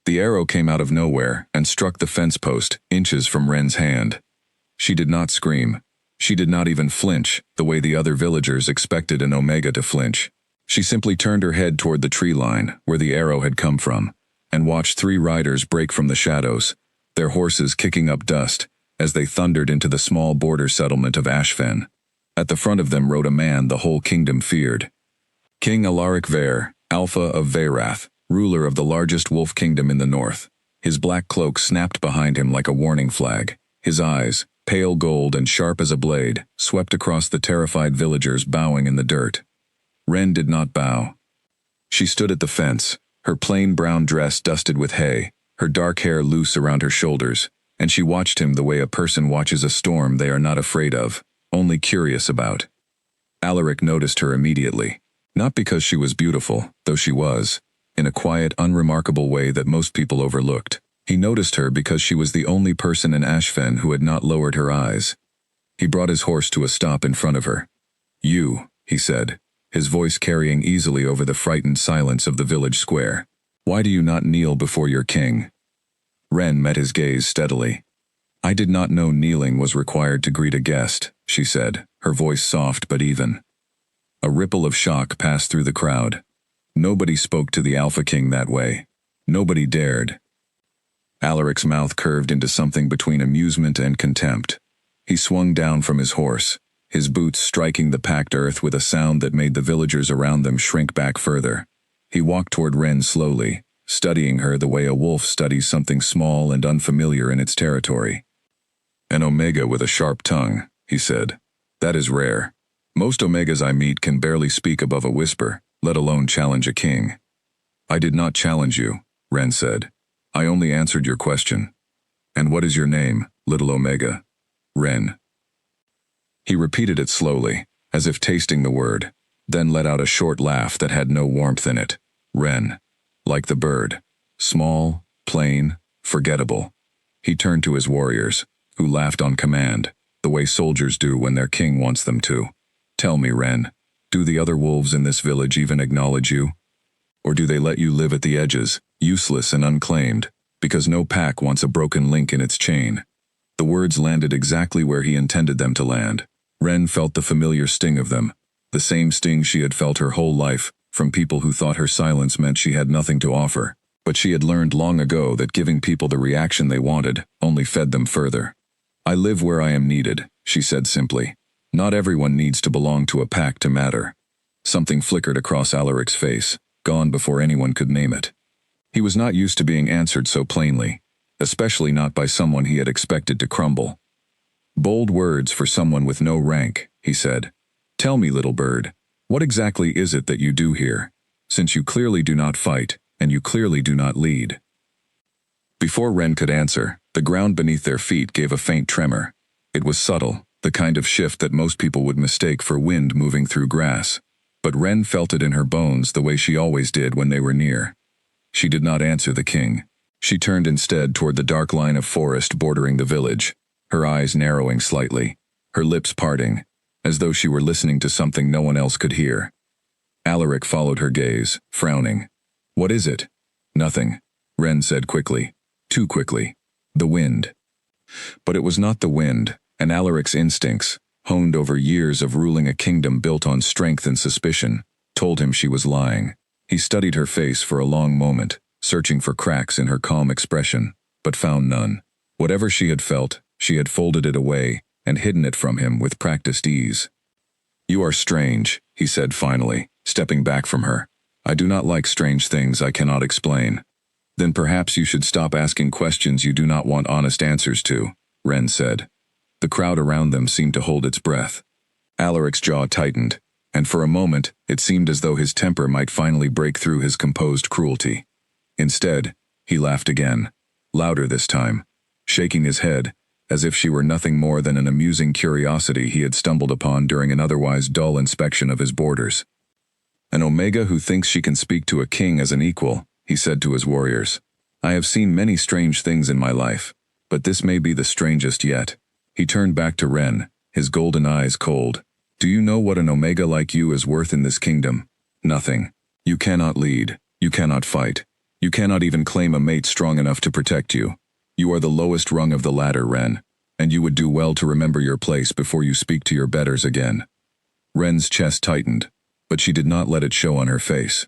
The arrow came out of nowhere and struck the fence post, inches from Ren's hand. She did not scream. She did not even flinch, the way the other villagers expected an Omega to flinch. She simply turned her head toward the tree line, where the arrow had come from, and watched 3 riders break from the shadows, their horses kicking up dust, as they thundered into the small border settlement of Ashfen. At the front of them rode a man the whole kingdom feared. King Alaric Vare, Alpha of Veyrath, ruler of the largest wolf kingdom in the north. His black cloak snapped behind him like a warning flag. His eyes, pale gold and sharp as a blade, swept across the terrified villagers bowing in the dirt. Ren did not bow. She stood at the fence, her plain brown dress dusted with hay, her dark hair loose around her shoulders, and she watched him the way a person watches a storm they are not afraid of, only curious about. Alaric noticed her immediately. Not because she was beautiful, though she was, in a quiet, unremarkable way that most people overlooked. He noticed her because she was the only person in Ashfen who had not lowered her eyes. He brought his horse to a stop in front of her. "You," he said, his voice carrying easily over the frightened silence of the village square. "Why do you not kneel before your king?" Ren met his gaze steadily. "I did not know kneeling was required to greet a guest," she said, her voice soft but even. A ripple of shock passed through the crowd. Nobody spoke to the Alpha King that way. Nobody dared. Alaric's mouth curved into something between amusement and contempt. He swung down from his horse, his boots striking the packed earth with a sound that made the villagers around them shrink back further. He walked toward Ren slowly, studying her the way a wolf studies something small and unfamiliar in its territory. "An Omega with a sharp tongue," he said. "That is rare. Most Omegas I meet can barely speak above a whisper, let alone challenge a king." "I did not challenge you," Ren said. "I only answered your question." "And what is your name, little Omega?" "Ren." He repeated it slowly, as if tasting the word, then let out a short laugh that had no warmth in it. Ren. Like the bird. Small, plain, forgettable. He turned to his warriors, who laughed on command, the way soldiers do when their king wants them to. "Tell me, Ren, do the other wolves in this village even acknowledge you? Or do they let you live at the edges, useless and unclaimed, because no pack wants a broken link in its chain?" The words landed exactly where he intended them to land. Ren felt the familiar sting of them, the same sting she had felt her whole life, from people who thought her silence meant she had nothing to offer. But she had learned long ago that giving people the reaction they wanted only fed them further. "I live where I am needed," she said simply. "Not everyone needs to belong to a pack to matter." Something flickered across Alaric's face, gone before anyone could name it. He was not used to being answered so plainly, especially not by someone he had expected to crumble. "Bold words for someone with no rank," he said. "Tell me, little bird, what exactly is it that you do here, since you clearly do not fight, and you clearly do not lead?" Before Ren could answer, the ground beneath their feet gave a faint tremor. It was subtle, the kind of shift that most people would mistake for wind moving through grass. But Ren felt it in her bones the way she always did when they were near. She did not answer the king. She turned instead toward the dark line of forest bordering the village, her eyes narrowing slightly, her lips parting, as though she were listening to something no one else could hear. Alaric followed her gaze, frowning. "What is it?" "Nothing," Ren said quickly. Too quickly. "The wind." But it was not the wind, and Alaric's instincts, honed over years of ruling a kingdom built on strength and suspicion, told him she was lying. He studied her face for a long moment, searching for cracks in her calm expression, but found none. Whatever she had felt, she had folded it away and hidden it from him with practiced ease. "You are strange," he said finally, stepping back from her. "I do not like strange things I cannot explain." "Then perhaps you should stop asking questions you do not want honest answers to," Ren said. The crowd around them seemed to hold its breath. Alaric's jaw tightened, and for a moment it seemed as though his temper might finally break through his composed cruelty. Instead, he laughed again, louder this time, shaking his head, as if she were nothing more than an amusing curiosity he had stumbled upon during an otherwise dull inspection of his borders. "An Omega who thinks she can speak to a king as an equal," he said to his warriors. "I have seen many strange things in my life, but this may be the strangest yet." He turned back to Ren, his golden eyes cold. "Do you know what an Omega like you is worth in this kingdom? Nothing. You cannot lead. You cannot fight. You cannot even claim a mate strong enough to protect you. You are the lowest rung of the ladder, Ren, and you would do well to remember your place before you speak to your betters again. Ren's chest tightened, but she did not let it show on her face.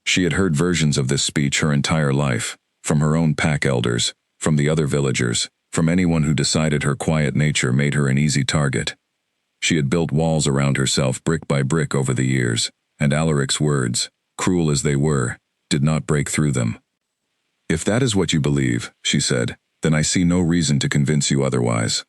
She had heard versions of this speech her entire life, from her own pack elders, from the other villagers, from anyone who decided her quiet nature made her an easy target. She had built walls around herself brick by brick over the years, and Alaric's words, cruel as they were, did not break through them. If that is what you believe, she said, then I see no reason to convince you otherwise.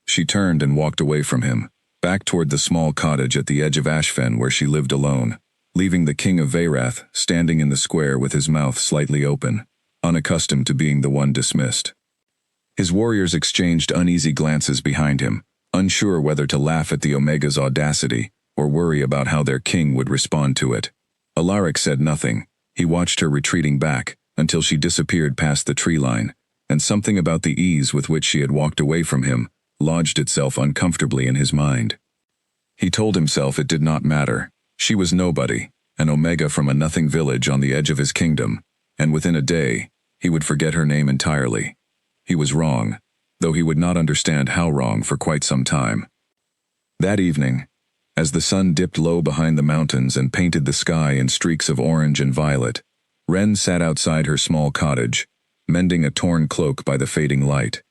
She turned and walked away from him, back toward the small cottage at the edge of Ashfen where she lived alone, leaving the king of Veyrath standing in the square with his mouth slightly open, unaccustomed to being the one dismissed. His warriors exchanged uneasy glances behind him, unsure whether to laugh at the Omega's audacity or worry about how their king would respond to it. Alaric said nothing. He watched her retreating back until she disappeared past the tree line, and something about the ease with which she had walked away from him lodged itself uncomfortably in his mind. He told himself it did not matter. She was nobody, an Omega from a nothing village on the edge of his kingdom, and within a day, he would forget her name entirely. He was wrong, though he would not understand how wrong for quite some time. That evening, as the sun dipped low behind the mountains and painted the sky in streaks of orange and violet, Ren sat outside her small cottage, mending a torn cloak by the fading light.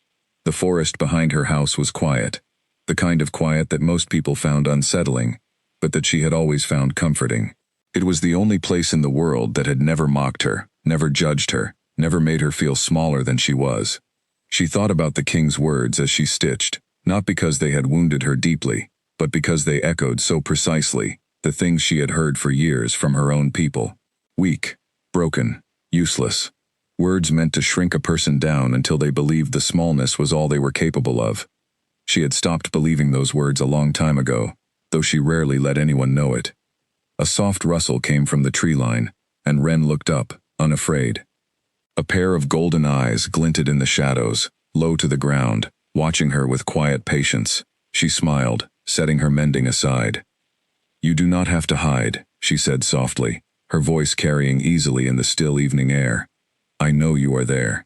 The forest behind her house was quiet, the kind of quiet that most people found unsettling, but that she had always found comforting. It was the only place in the world that had never mocked her, never judged her, never made her feel smaller than she was. She thought about the king's words as she stitched, not because they had wounded her deeply, but because they echoed so precisely the things she had heard for years from her own people. Weak, broken, useless. Words meant to shrink a person down until they believed the smallness was all they were capable of. She had stopped believing those words a long time ago, though she rarely let anyone know it. A soft rustle came from the tree line, and Ren looked up, unafraid. A pair of golden eyes glinted in the shadows, low to the ground, watching her with quiet patience. She smiled, setting her mending aside. "You do not have to hide," she said softly, her voice carrying easily in the still evening air. "I know you are there."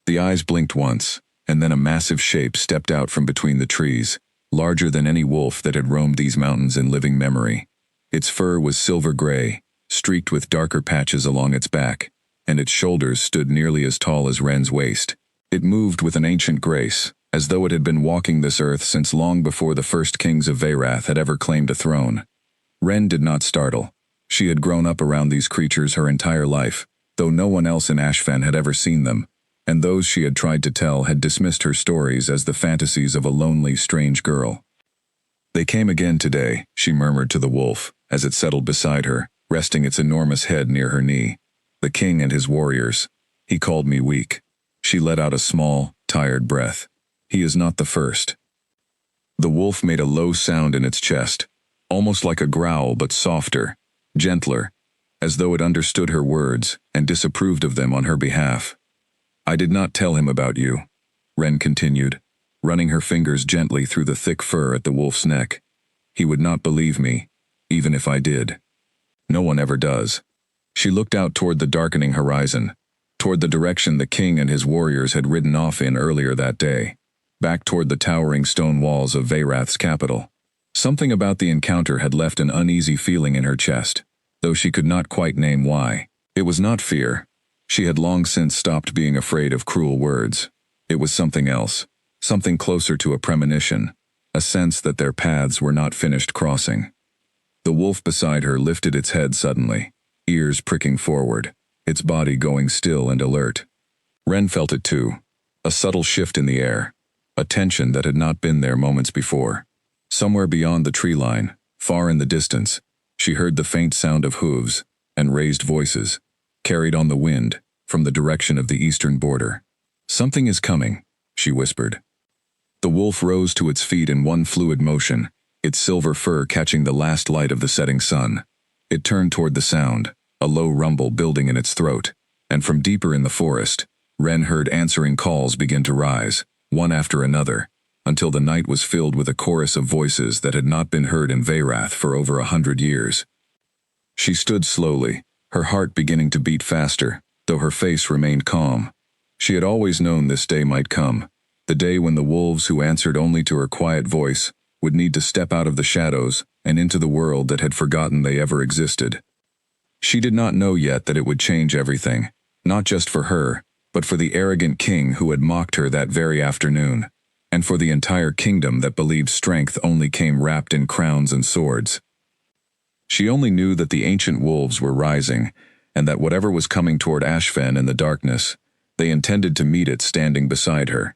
The eyes blinked once, and then a massive shape stepped out from between the trees, larger than any wolf that had roamed these mountains in living memory. Its fur was silver gray, streaked with darker patches along its back, and its shoulders stood nearly as tall as Ren's waist. It moved with an ancient grace, as though it had been walking this earth since long before the first kings of Veyrath had ever claimed a throne. Ren did not startle. She had grown up around these creatures her entire life, though no one else in Ashfen had ever seen them, and those she had tried to tell had dismissed her stories as the fantasies of a lonely, strange girl. "They came again today," she murmured to the wolf, as it settled beside her, resting its enormous head near her knee. "The king and his warriors. He called me weak." She let out a small, tired breath. "He is not the first." The wolf made a low sound in its chest, almost like a growl but softer, gentler, as though it understood her words and disapproved of them on her behalf. "I did not tell him about you," Ren continued, running her fingers gently through the thick fur at the wolf's neck. "He would not believe me, even if I did. No one ever does." She looked out toward the darkening horizon, toward the direction the king and his warriors had ridden off in earlier that day, back toward the towering stone walls of Veyrath's capital. Something about the encounter had left an uneasy feeling in her chest, though she could not quite name why. It was not fear. She had long since stopped being afraid of cruel words. It was something else, something closer to a premonition, a sense that their paths were not finished crossing. The wolf beside her lifted its head suddenly, ears pricking forward, its body going still and alert. Ren felt it too, a subtle shift in the air, a tension that had not been there moments before. Somewhere beyond the tree line, far in the distance, she heard the faint sound of hooves and raised voices, carried on the wind from the direction of the eastern border. "Something is coming," she whispered. The wolf rose to its feet in one fluid motion, its silver fur catching the last light of the setting sun. It turned toward the sound, a low rumble building in its throat, and from deeper in the forest, Ren heard answering calls begin to rise, one after another, until the night was filled with a chorus of voices that had not been heard in Veyrath for over 100 years. She stood slowly, her heart beginning to beat faster, though her face remained calm. She had always known this day might come, the day when the wolves who answered only to her quiet voice would need to step out of the shadows and into the world that had forgotten they ever existed. She did not know yet that it would change everything, not just for her, but for the arrogant king who had mocked her that very afternoon, and for the entire kingdom that believed strength only came wrapped in crowns and swords. She only knew that the ancient wolves were rising, and that whatever was coming toward Ashfen in the darkness, they intended to meet it standing beside her.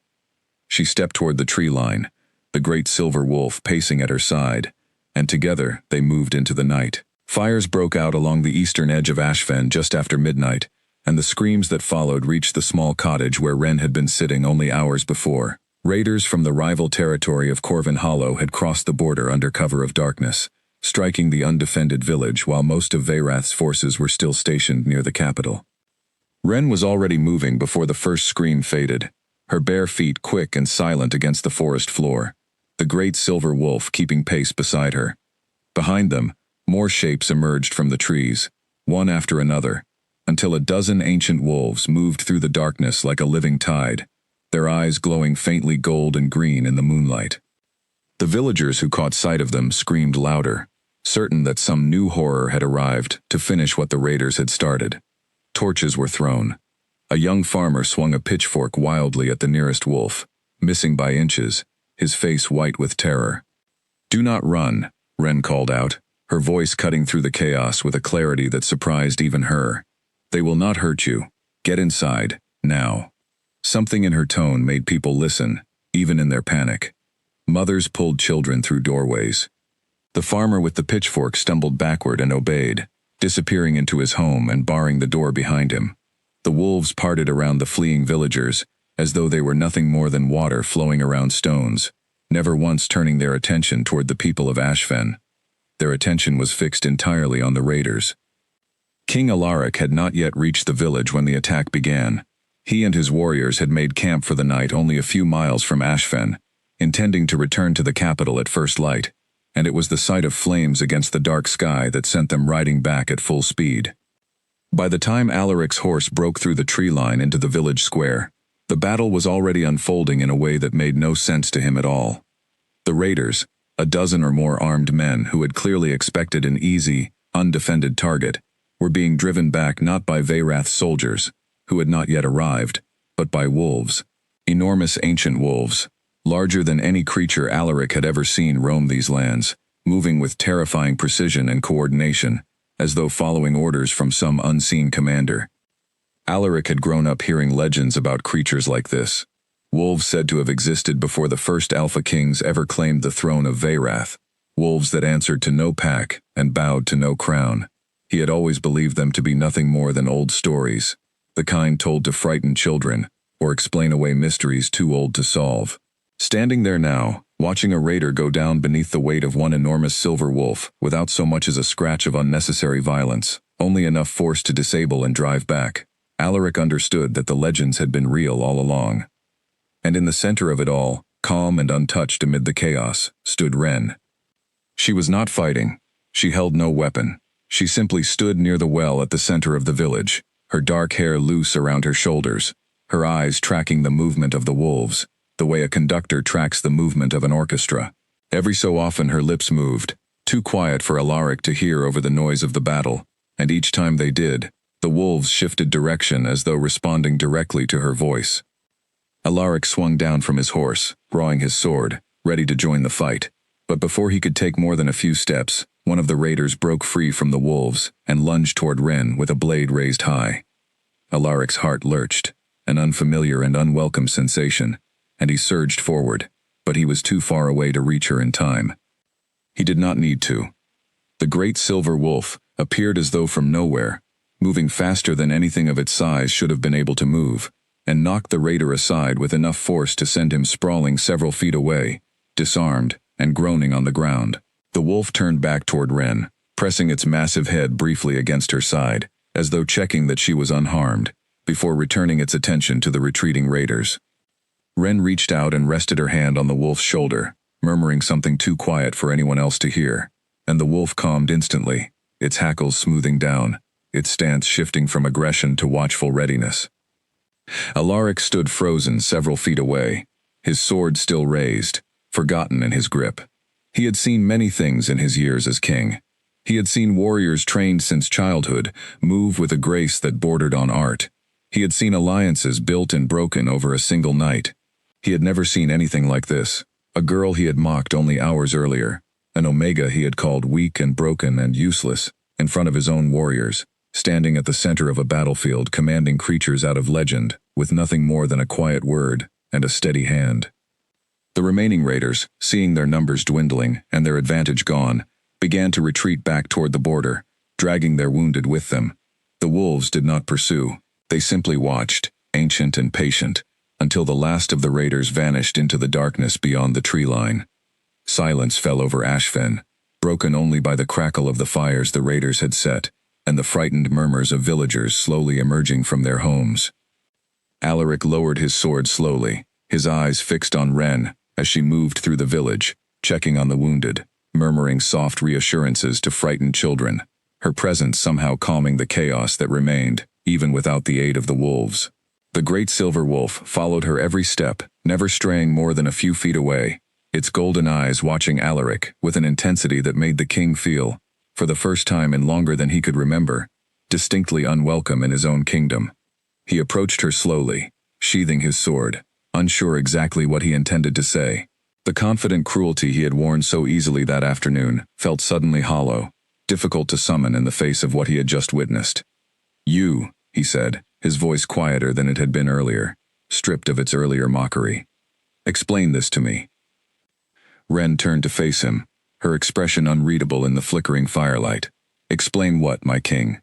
She stepped toward the tree line, the great silver wolf pacing at her side, and together they moved into the night. Fires broke out along the eastern edge of Ashfen just after midnight, and the screams that followed reached the small cottage where Ren had been sitting only hours before. Raiders from the rival territory of Corvin Hollow had crossed the border under cover of darkness, striking the undefended village while most of Veyrath's forces were still stationed near the capital. Ren was already moving before the first scream faded, her bare feet quick and silent against the forest floor, the great silver wolf keeping pace beside her. Behind them, more shapes emerged from the trees, one after another, until a dozen ancient wolves moved through the darkness like a living tide, their eyes glowing faintly gold and green in the moonlight. The villagers who caught sight of them screamed louder, certain that some new horror had arrived to finish what the raiders had started. Torches were thrown. A young farmer swung a pitchfork wildly at the nearest wolf, missing by inches, his face white with terror. "Do not run," Ren called out, her voice cutting through the chaos with a clarity that surprised even her. "They will not hurt you. Get inside, now." Something in her tone made people listen, even in their panic. Mothers pulled children through doorways. The farmer with the pitchfork stumbled backward and obeyed, disappearing into his home and barring the door behind him. The wolves parted around the fleeing villagers, as though they were nothing more than water flowing around stones, never once turning their attention toward the people of Ashfen. Their attention was fixed entirely on the raiders. King Alaric had not yet reached the village when the attack began. He and his warriors had made camp for the night only a few miles from Ashfen, intending to return to the capital at first light, and it was the sight of flames against the dark sky that sent them riding back at full speed. By the time Alaric's horse broke through the tree line into the village square, the battle was already unfolding in a way that made no sense to him at all. The raiders, a dozen or more armed men who had clearly expected an easy, undefended target, were being driven back not by Veyrath's soldiers, who had not yet arrived, but by wolves. Enormous ancient wolves, larger than any creature Alaric had ever seen roam these lands, moving with terrifying precision and coordination, as though following orders from some unseen commander. Alaric had grown up hearing legends about creatures like this, wolves said to have existed before the first Alpha Kings ever claimed the throne of Veyrath, wolves that answered to no pack and bowed to no crown. He had always believed them to be nothing more than old stories, the kind told to frighten children or explain away mysteries too old to solve. Standing there now, watching a raider go down beneath the weight of one enormous silver wolf without so much as a scratch of unnecessary violence, only enough force to disable and drive back, Alaric understood that the legends had been real all along. And in the center of it all, calm and untouched amid the chaos, stood Ren. She was not fighting. She held no weapon. She simply stood near the well at the center of the village, her dark hair loose around her shoulders, her eyes tracking the movement of the wolves, the way a conductor tracks the movement of an orchestra. Every so often her lips moved, too quiet for Alaric to hear over the noise of the battle, and each time they did, the wolves shifted direction as though responding directly to her voice. Alaric swung down from his horse, drawing his sword, ready to join the fight, but before he could take more than a few steps, one of the raiders broke free from the wolves and lunged toward Ren with a blade raised high. Alaric's heart lurched, an unfamiliar and unwelcome sensation, and he surged forward, but he was too far away to reach her in time. He did not need to. The great silver wolf appeared as though from nowhere, moving faster than anything of its size should have been able to move, and knocked the raider aside with enough force to send him sprawling several feet away, disarmed and groaning on the ground. The wolf turned back toward Ren, pressing its massive head briefly against her side, as though checking that she was unharmed, before returning its attention to the retreating raiders. Ren reached out and rested her hand on the wolf's shoulder, murmuring something too quiet for anyone else to hear, and the wolf calmed instantly, its hackles smoothing down, its stance shifting from aggression to watchful readiness. Alaric stood frozen several feet away, his sword still raised, forgotten in his grip. He had seen many things in his years as king. He had seen warriors trained since childhood move with a grace that bordered on art. He had seen alliances built and broken over a single night. He had never seen anything like this. A girl he had mocked only hours earlier, an Omega he had called weak and broken and useless, in front of his own warriors, standing at the center of a battlefield commanding creatures out of legend, with nothing more than a quiet word and a steady hand. The remaining raiders, seeing their numbers dwindling and their advantage gone, began to retreat back toward the border, dragging their wounded with them. The wolves did not pursue. They simply watched, ancient and patient, until the last of the raiders vanished into the darkness beyond the tree line. Silence fell over Ashfen, broken only by the crackle of the fires the raiders had set, and the frightened murmurs of villagers slowly emerging from their homes. Alaric lowered his sword slowly, his eyes fixed on Ren as she moved through the village, checking on the wounded, murmuring soft reassurances to frightened children, her presence somehow calming the chaos that remained, even without the aid of the wolves. The great silver wolf followed her every step, never straying more than a few feet away, its golden eyes watching Alaric with an intensity that made the king feel, for the first time in longer than he could remember, distinctly unwelcome in his own kingdom. He approached her slowly, sheathing his sword, unsure exactly what he intended to say. The confident cruelty he had worn so easily that afternoon felt suddenly hollow, difficult to summon in the face of what he had just witnessed. "You," he said, his voice quieter than it had been earlier, stripped of its earlier mockery. "Explain this to me." Ren turned to face him, her expression unreadable in the flickering firelight. "Explain what, my king?"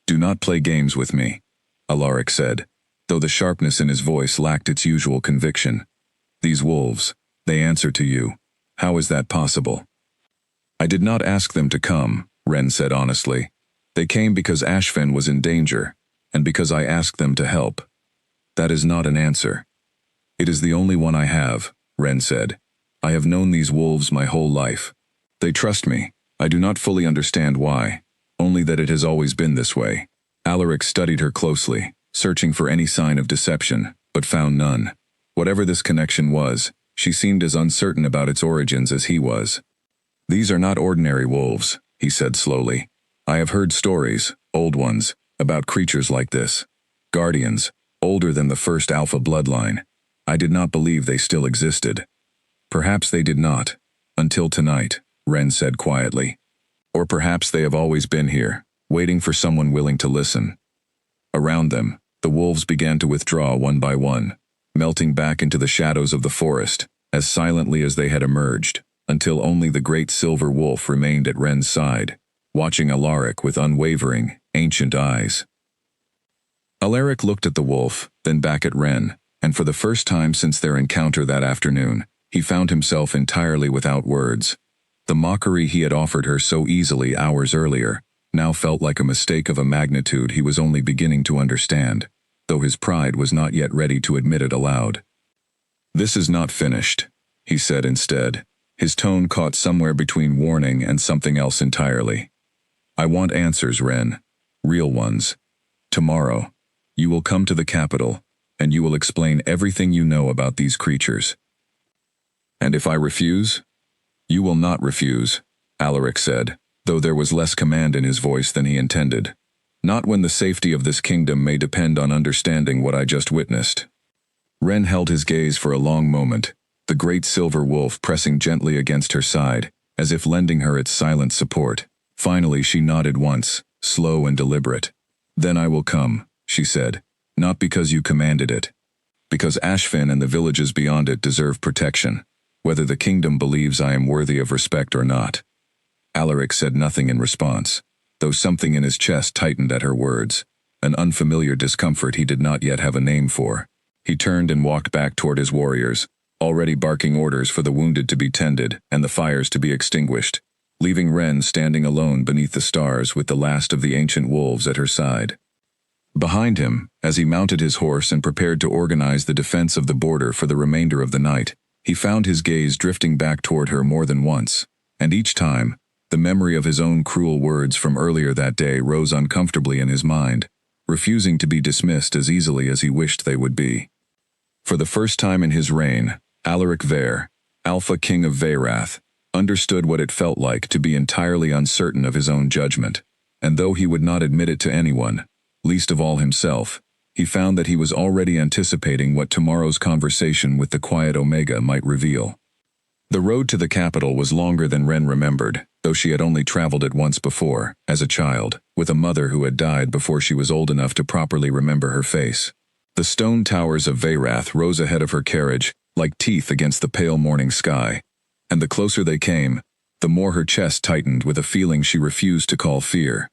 "Do not play games with me," Alaric said, though the sharpness in his voice lacked its usual conviction. "These wolves, they answer to you. How is that possible?" "I did not ask them to come," Ren said honestly. "They came because Ashfen was in danger, and because I asked them to help. That is not an answer." "It is the only one I have," Ren said. "I have known these wolves my whole life. They trust me. I do not fully understand why, only that it has always been this way." Alaric studied her closely, searching for any sign of deception, but found none. Whatever this connection was, she seemed as uncertain about its origins as he was. "These are not ordinary wolves," he said slowly. "I have heard stories, old ones, about creatures like this. Guardians, older than the first Alpha bloodline. I did not believe they still existed." "Perhaps they did not, until tonight," Ren said quietly. "Or perhaps they have always been here, waiting for someone willing to listen." Around them, the wolves began to withdraw one by one, melting back into the shadows of the forest, as silently as they had emerged, until only the great silver wolf remained at Ren's side, watching Alaric with unwavering, ancient eyes. Alaric looked at the wolf, then back at Ren, and for the first time since their encounter that afternoon, he found himself entirely without words. The mockery he had offered her so easily hours earlier now felt like a mistake of a magnitude he was only beginning to understand, though his pride was not yet ready to admit it aloud. "This is not finished," he said instead, his tone caught somewhere between warning and something else entirely. "I want answers, Ren. Real ones. Tomorrow, you will come to the capital, and you will explain everything you know about these creatures." "And if I refuse?" "You will not refuse," Alaric said, though there was less command in his voice than he intended. "Not when the safety of this kingdom may depend on understanding what I just witnessed." Ren held his gaze for a long moment, the great silver wolf pressing gently against her side, as if lending her its silent support. Finally she nodded once, slow and deliberate. "Then I will come," she said, "not because you commanded it. Because Ashfen and the villages beyond it deserve protection, whether the kingdom believes I am worthy of respect or not." Alaric said nothing in response, though something in his chest tightened at her words, an unfamiliar discomfort he did not yet have a name for. He turned and walked back toward his warriors, already barking orders for the wounded to be tended and the fires to be extinguished, leaving Ren standing alone beneath the stars with the last of the ancient wolves at her side. Behind him, as he mounted his horse and prepared to organize the defense of the border for the remainder of the night, he found his gaze drifting back toward her more than once, and each time, The memory of his own cruel words from earlier that day rose uncomfortably in his mind, refusing to be dismissed as easily as he wished they would be. For the first time in his reign, Alaric Vare, Alpha King of Veyrath, understood what it felt like to be entirely uncertain of his own judgment, and though he would not admit it to anyone, least of all himself, he found that he was already anticipating what tomorrow's conversation with the quiet Omega might reveal. The road to the capital was longer than Ren remembered, though she had only traveled it once before, as a child, with a mother who had died before she was old enough to properly remember her face. The stone towers of Veyrath rose ahead of her carriage, like teeth against the pale morning sky, and the closer they came, the more her chest tightened with a feeling she refused to call fear.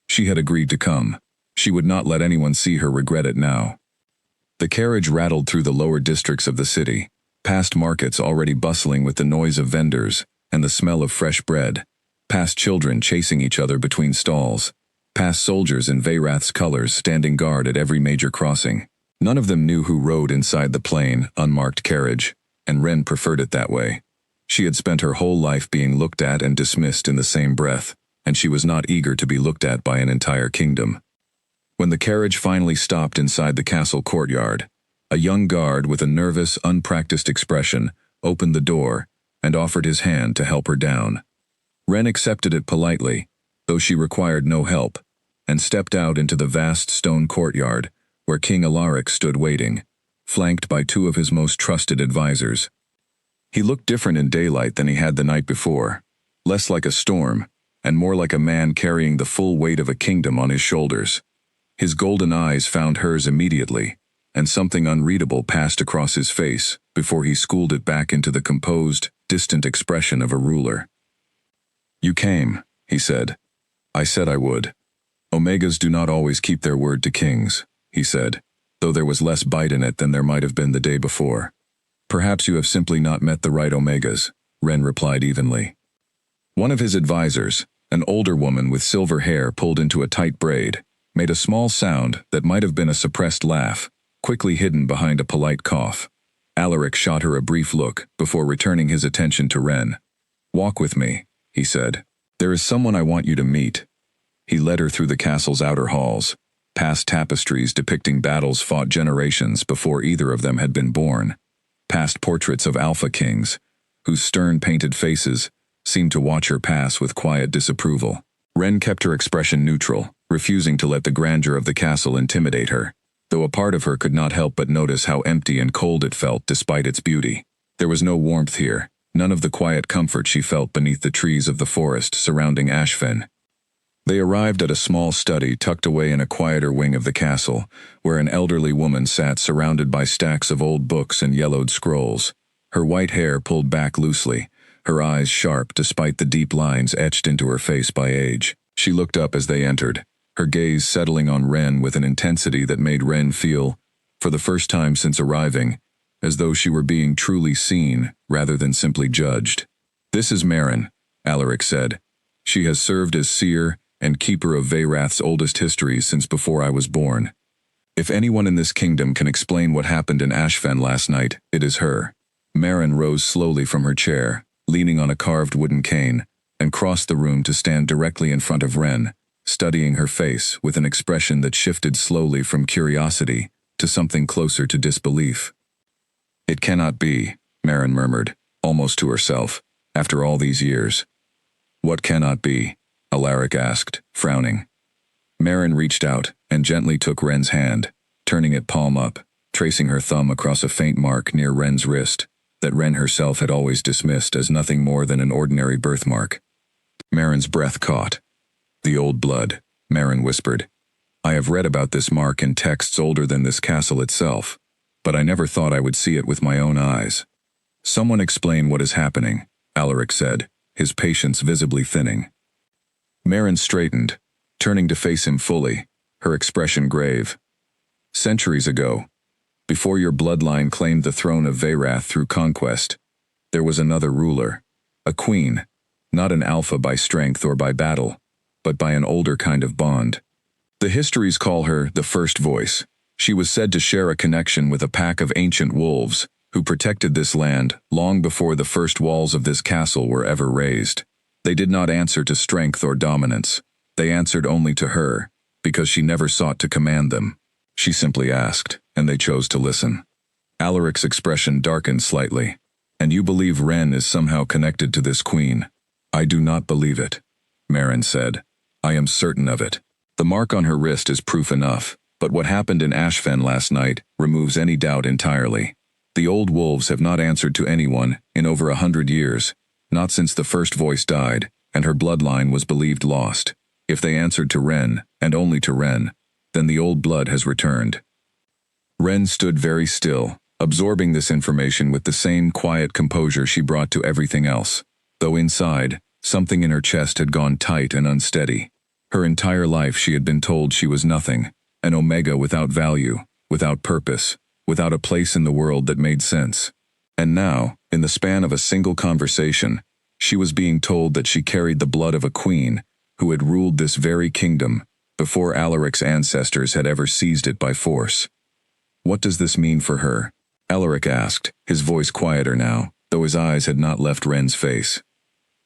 She had agreed to come. She would not let anyone see her regret it now. The carriage rattled through the lower districts of the city, past markets already bustling with the noise of vendors and the smell of fresh bread, past children chasing each other between stalls, past soldiers in Veyrath's colors standing guard at every major crossing. None of them knew who rode inside the plain, unmarked carriage, and Ren preferred it that way. She had spent her whole life being looked at and dismissed in the same breath, and she was not eager to be looked at by an entire kingdom. When the carriage finally stopped inside the castle courtyard, a young guard with a nervous, unpracticed expression opened the door and offered his hand to help her down. Ren accepted it politely, though she required no help, and stepped out into the vast stone courtyard where King Alaric stood waiting, flanked by two of his most trusted advisors. He looked different in daylight than he had the night before, less like a storm, and more like a man carrying the full weight of a kingdom on his shoulders. His golden eyes found hers immediately, and something unreadable passed across his face before he schooled it back into the composed, distant expression of a ruler. "You came," he said. "I said I would. Omegas do not always keep their word to kings," he said, though there was less bite in it than there might have been the day before. "Perhaps you have simply not met the right Omegas," Ren replied evenly. One of his advisors, an older woman with silver hair pulled into a tight braid, made a small sound that might have been a suppressed laugh, quickly hidden behind a polite cough. Alaric shot her a brief look before returning his attention to Ren. "Walk with me," he said. "There is someone I want you to meet." He led her through the castle's outer halls, past tapestries depicting battles fought generations before either of them had been born, past portraits of Alpha Kings, whose stern painted faces seemed to watch her pass with quiet disapproval. Ren kept her expression neutral, refusing to let the grandeur of the castle intimidate her, though a part of her could not help but notice how empty and cold it felt despite its beauty. There was no warmth here, none of the quiet comfort she felt beneath the trees of the forest surrounding Ashfen. They arrived at a small study tucked away in a quieter wing of the castle, where an elderly woman sat surrounded by stacks of old books and yellowed scrolls, her white hair pulled back loosely, her eyes sharp despite the deep lines etched into her face by age. She looked up as they entered, her gaze settling on Ren with an intensity that made Ren feel, for the first time since arriving, as though she were being truly seen rather than simply judged. "This is Merrin," Alaric said. "She has served as seer and keeper of Veyrath's oldest histories since before I was born. If anyone in this kingdom can explain what happened in Ashfen last night, it is her." Merrin rose slowly from her chair, leaning on a carved wooden cane, and crossed the room to stand directly in front of Ren, studying her face with an expression that shifted slowly from curiosity to something closer to disbelief. "It cannot be," Merrin murmured, almost to herself, "after all these years." "What cannot be?" Alaric asked, frowning. Merrin reached out and gently took Ren's hand, turning it palm up, tracing her thumb across a faint mark near Ren's wrist that Ren herself had always dismissed as nothing more than an ordinary birthmark. Merrin's breath caught. "The old blood," Merrin whispered. "I have read about this mark in texts older than this castle itself, but I never thought I would see it with my own eyes." "Someone explain what is happening," Alaric said, his patience visibly thinning. Merrin straightened, turning to face him fully, her expression grave. "Centuries ago, before your bloodline claimed the throne of Veyrath through conquest, there was another ruler, a queen, not an alpha by strength or by battle, but by an older kind of bond. The histories call her the First Voice. She was said to share a connection with a pack of ancient wolves who protected this land long before the first walls of this castle were ever raised. They did not answer to strength or dominance. They answered only to her, because she never sought to command them. She simply asked, and they chose to listen. Alaric's expression darkened slightly. And you believe Ren is somehow connected to this queen? I do not believe it, Merrin said. I am certain of it. The mark on her wrist is proof enough, but what happened in Ashfen last night removes any doubt entirely. The old wolves have not answered to anyone in over 100 years, not since the first voice died, and her bloodline was believed lost. If they answered to Ren, and only to Ren, then the old blood has returned. Ren stood very still, absorbing this information with the same quiet composure she brought to everything else, though inside, something in her chest had gone tight and unsteady. Her entire life she had been told she was nothing, an omega without value, without purpose, without a place in the world that made sense. And now, in the span of a single conversation, she was being told that she carried the blood of a queen who had ruled this very kingdom before Alaric's ancestors had ever seized it by force. What does this mean for her? Alaric asked, his voice quieter now, though his eyes had not left Ren's face.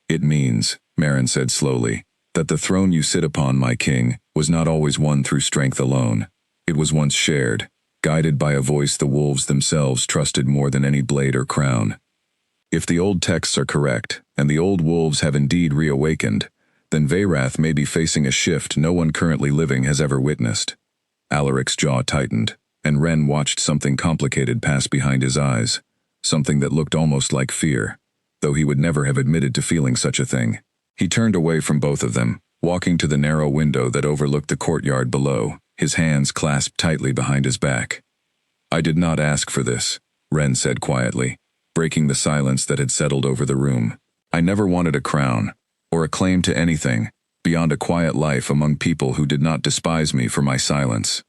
It means, Merrin said slowly, that the throne you sit upon, my king, was not always won through strength alone. It was once shared, guided by a voice the wolves themselves trusted more than any blade or crown. If the old texts are correct, and the old wolves have indeed reawakened, then Veyrath may be facing a shift no one currently living has ever witnessed. Alaric's jaw tightened, and Ren watched something complicated pass behind his eyes, something that looked almost like fear, though he would never have admitted to feeling such a thing. He turned away from both of them, walking to the narrow window that overlooked the courtyard below, his hands clasped tightly behind his back. I did not ask for this, Ren said quietly, breaking the silence that had settled over the room. I never wanted a crown, or a claim to anything, beyond a quiet life among people who did not despise me for my silence.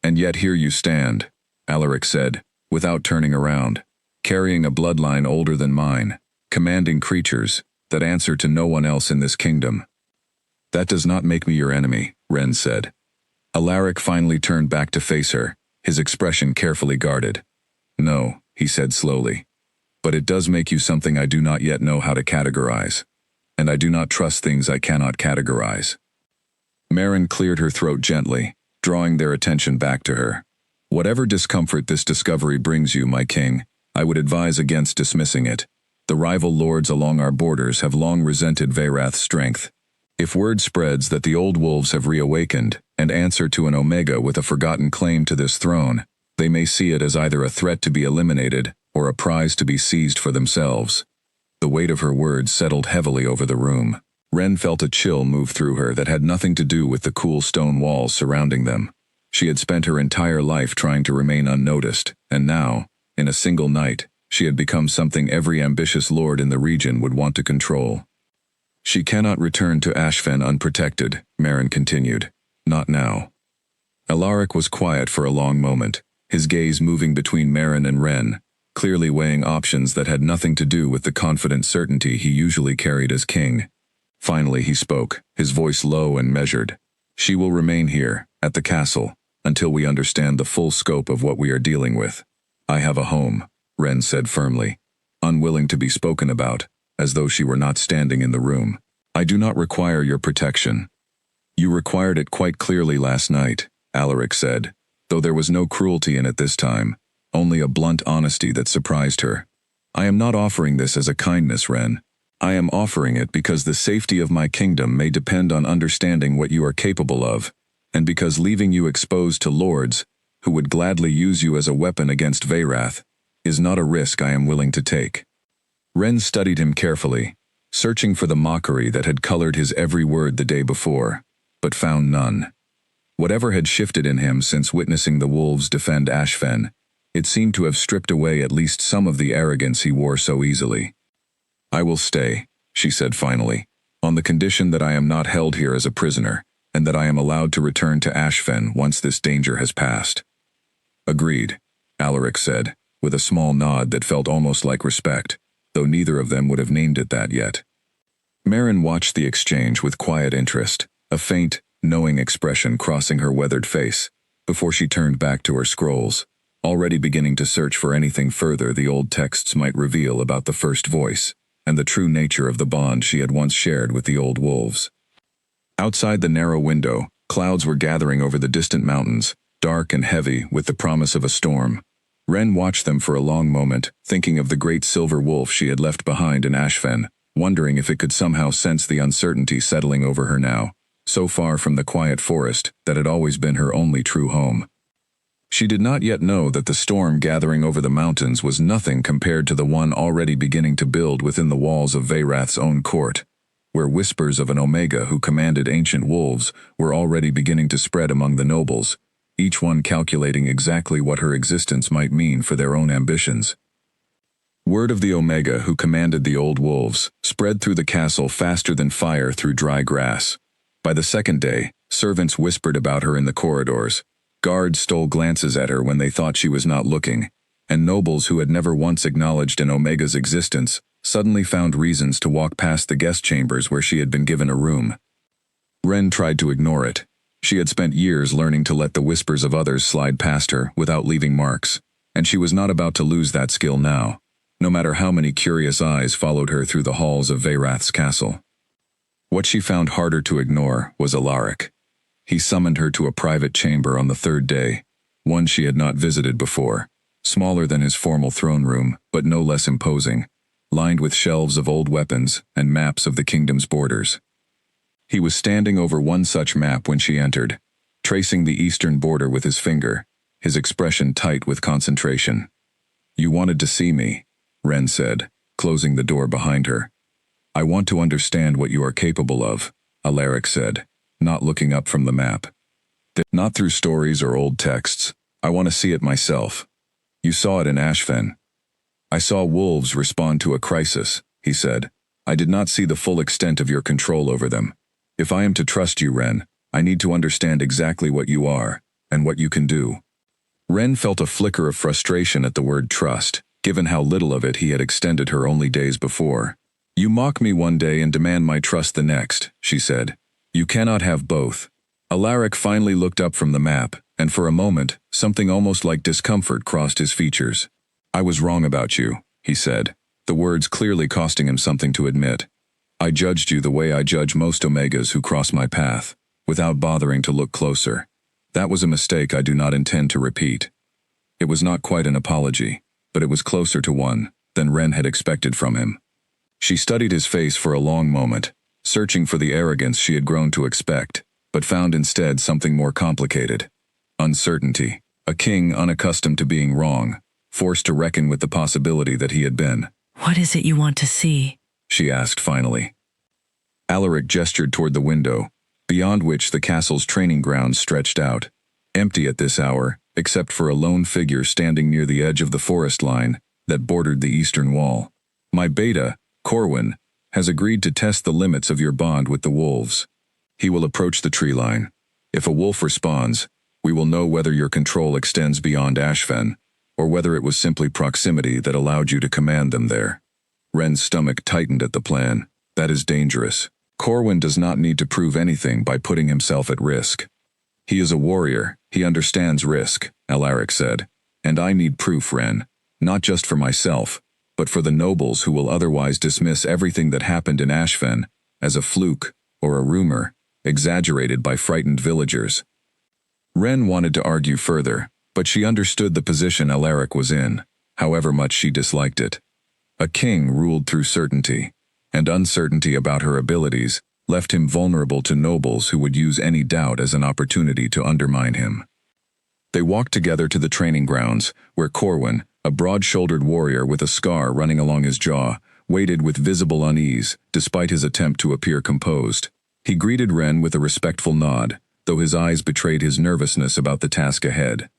And yet here you stand, Alaric said, without turning around, carrying a bloodline older than mine, commanding creatures that answer to no one else in this kingdom. That does not make me your enemy, Ren said. Alaric finally turned back to face her, his expression carefully guarded. No, he said slowly. But it does make you something I do not yet know how to categorize. And I do not trust things I cannot categorize. Merrin cleared her throat gently, drawing their attention back to her. Whatever discomfort this discovery brings you, my king, I would advise against dismissing it. The rival lords along our borders have long resented Veyrath's strength. If word spreads that the old wolves have reawakened and answer to an omega with a forgotten claim to this throne, they may see it as either a threat to be eliminated or a prize to be seized for themselves. The weight of her words settled heavily over the room. Ren felt a chill move through her that had nothing to do with the cool stone walls surrounding them. She had spent her entire life trying to remain unnoticed, and now, in a single night, she had become something every ambitious lord in the region would want to control. She cannot return to Ashfen unprotected, Merrin continued. Not now. Alaric was quiet for a long moment, his gaze moving between Merrin and Ren, clearly weighing options that had nothing to do with the confident certainty he usually carried as king. Finally he spoke, his voice low and measured. She will remain here, at the castle, until we understand the full scope of what we are dealing with. I have a home, Ren said firmly, unwilling to be spoken about, as though she were not standing in the room. I do not require your protection. You required it quite clearly last night, Alaric said, though there was no cruelty in it this time, only a blunt honesty that surprised her. I am not offering this as a kindness, Ren. I am offering it because the safety of my kingdom may depend on understanding what you are capable of, and because leaving you exposed to lords, who would gladly use you as a weapon against Veyrath, is not a risk I am willing to take. Ren studied him carefully, searching for the mockery that had colored his every word the day before, but found none. Whatever had shifted in him since witnessing the wolves defend Ashfen, it seemed to have stripped away at least some of the arrogance he wore so easily. I will stay, she said finally, on the condition that I am not held here as a prisoner, and that I am allowed to return to Ashfen once this danger has passed. Agreed, Alaric said, with a small nod that felt almost like respect, though neither of them would have named it that yet. Merrin watched the exchange with quiet interest, a faint, knowing expression crossing her weathered face, before she turned back to her scrolls, already beginning to search for anything further the old texts might reveal about the first voice. and the true nature of the bond she had once shared with the old wolves. Outside the narrow window, clouds were gathering over the distant mountains, dark and heavy with the promise of a storm. Ren watched them for a long moment, thinking of the great silver wolf she had left behind in Ashfen, wondering if it could somehow sense the uncertainty settling over her now, so far from the quiet forest that had always been her only true home. She did not yet know that the storm gathering over the mountains was nothing compared to the one already beginning to build within the walls of Veyrath's own court, where whispers of an Omega who commanded ancient wolves were already beginning to spread among the nobles, each one calculating exactly what her existence might mean for their own ambitions. Word of the Omega who commanded the old wolves spread through the castle faster than fire through dry grass. By the second day, servants whispered about her in the corridors. Guards stole glances at her when they thought she was not looking, and nobles who had never once acknowledged an Omega's existence suddenly found reasons to walk past the guest chambers where she had been given a room. Ren tried to ignore it. She had spent years learning to let the whispers of others slide past her without leaving marks, and she was not about to lose that skill now, no matter how many curious eyes followed her through the halls of Veyrath's castle. What she found harder to ignore was Alaric. He summoned her to a private chamber on the third day, one she had not visited before, smaller than his formal throne room, but no less imposing, lined with shelves of old weapons and maps of the kingdom's borders. He was standing over one such map when she entered, tracing the eastern border with his finger, his expression tight with concentration. "You wanted to see me," Ren said, closing the door behind her. "I want to understand what you are capable of," Alaric said, not looking up from the map. "Not through stories or old texts. I want to see it myself. You saw it in Ashfen." "I saw wolves respond to a crisis," he said. "I did not see the full extent of your control over them. If I am to trust you, Ren, I need to understand exactly what you are, and what you can do." Ren felt a flicker of frustration at the word trust, given how little of it he had extended her only days before. "You mock me one day and demand my trust the next," she said. "You cannot have both." Alaric finally looked up from the map, and for a moment, something almost like discomfort crossed his features. "I was wrong about you," he said, the words clearly costing him something to admit. "I judged you the way I judge most Omegas who cross my path, without bothering to look closer. That was a mistake I do not intend to repeat." It was not quite an apology, but it was closer to one than Ren had expected from him. She studied his face for a long moment, searching for the arrogance she had grown to expect, but found instead something more complicated. Uncertainty. A king unaccustomed to being wrong, forced to reckon with the possibility that he had been. "What is it you want to see?" she asked finally. Alaric gestured toward the window, beyond which the castle's training grounds stretched out, empty at this hour, except for a lone figure standing near the edge of the forest line that bordered the eastern wall. "My beta, Corwin, has agreed to test the limits of your bond with the wolves. He will approach the tree line. If a wolf responds, we will know whether your control extends beyond Ashfen, or whether it was simply proximity that allowed you to command them there." Ren's stomach tightened at the plan. "That is dangerous. Corwin does not need to prove anything by putting himself at risk." "He is a warrior. He understands risk," Alaric said. "And I need proof, Ren, not just for myself, but for the nobles who will otherwise dismiss everything that happened in Ashfen as a fluke or a rumor, exaggerated by frightened villagers." Ren wanted to argue further, but she understood the position Alaric was in, however much she disliked it. A king ruled through certainty, and uncertainty about her abilities left him vulnerable to nobles who would use any doubt as an opportunity to undermine him. They walked together to the training grounds, where Corwin, a broad-shouldered warrior with a scar running along his jaw, waited with visible unease, despite his attempt to appear composed. He greeted Ren with a respectful nod, though his eyes betrayed his nervousness about the task ahead.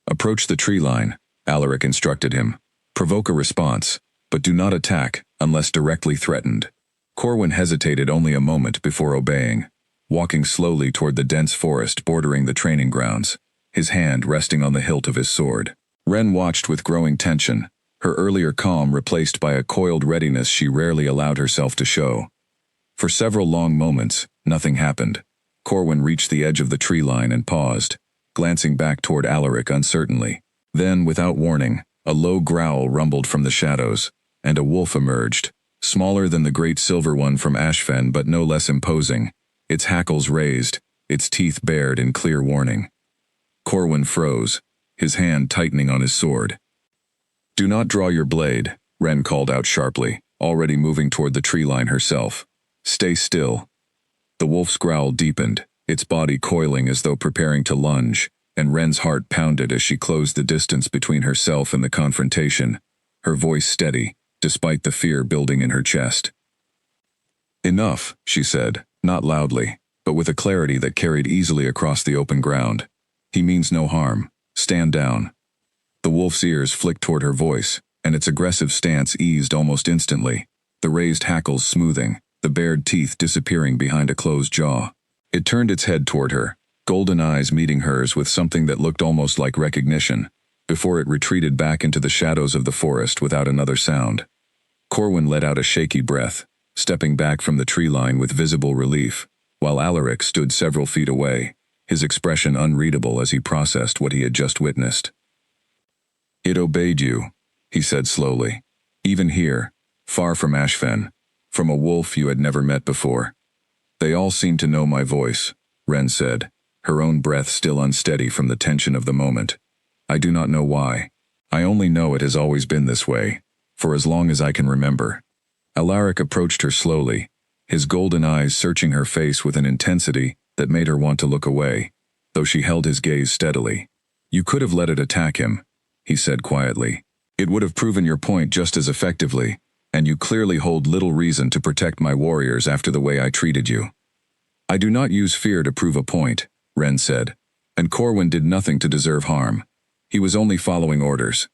"Approach the tree line," Alaric instructed him. "Provoke a response, but do not attack unless directly threatened." Corwin hesitated only a moment before obeying, walking slowly toward the dense forest bordering the training grounds, his hand resting on the hilt of his sword. Ren watched with growing tension, her earlier calm replaced by a coiled readiness she rarely allowed herself to show. For several long moments, nothing happened. Corwin reached the edge of the tree line and paused, glancing back toward Alaric uncertainly. Then, without warning, a low growl rumbled from the shadows, and a wolf emerged, smaller than the great silver one from Ashfen but no less imposing, its hackles raised, its teeth bared in clear warning. Corwin froze, his hand tightening on his sword. "Do not draw your blade," Ren called out sharply, already moving toward the tree line herself. "Stay still." The wolf's growl deepened, its body coiling as though preparing to lunge, and Ren's heart pounded as she closed the distance between herself and the confrontation, her voice steady, despite the fear building in her chest. "Enough," she said, not loudly, but with a clarity that carried easily across the open ground. "He means no harm. Stand down." The wolf's ears flicked toward her voice, and its aggressive stance eased almost instantly, the raised hackles smoothing, the bared teeth disappearing behind a closed jaw. It turned its head toward her, golden eyes meeting hers with something that looked almost like recognition, before it retreated back into the shadows of the forest without another sound. Corwin let out a shaky breath, stepping back from the tree line with visible relief, while Alaric stood several feet away, his expression unreadable as he processed what he had just witnessed. "It obeyed you," he said slowly. "Even here, far from Ashfen, from a wolf you had never met before." "They all seem to know my voice," Ren said, her own breath still unsteady from the tension of the moment. "I do not know why. I only know it has always been this way, for as long as I can remember." Alaric approached her slowly, his golden eyes searching her face with an intensity that made her want to look away, though she held his gaze steadily. "You could have let it attack him," he said quietly. "It would have proven your point just as effectively, and you clearly hold little reason to protect my warriors after the way I treated you." "I do not use fear to prove a point," Ren said, and Corwin did nothing to deserve harm. He was only following orders.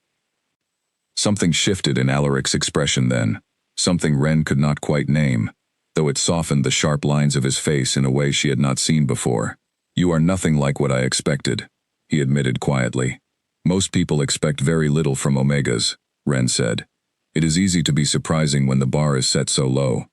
Something shifted in Alaric's expression then, something Ren could not quite name, though it softened the sharp lines of his face in a way she had not seen before. "You are nothing like what I expected," he admitted quietly. "Most people expect very little from Omegas," Ren said. "It is easy to be surprising when the bar is set so low."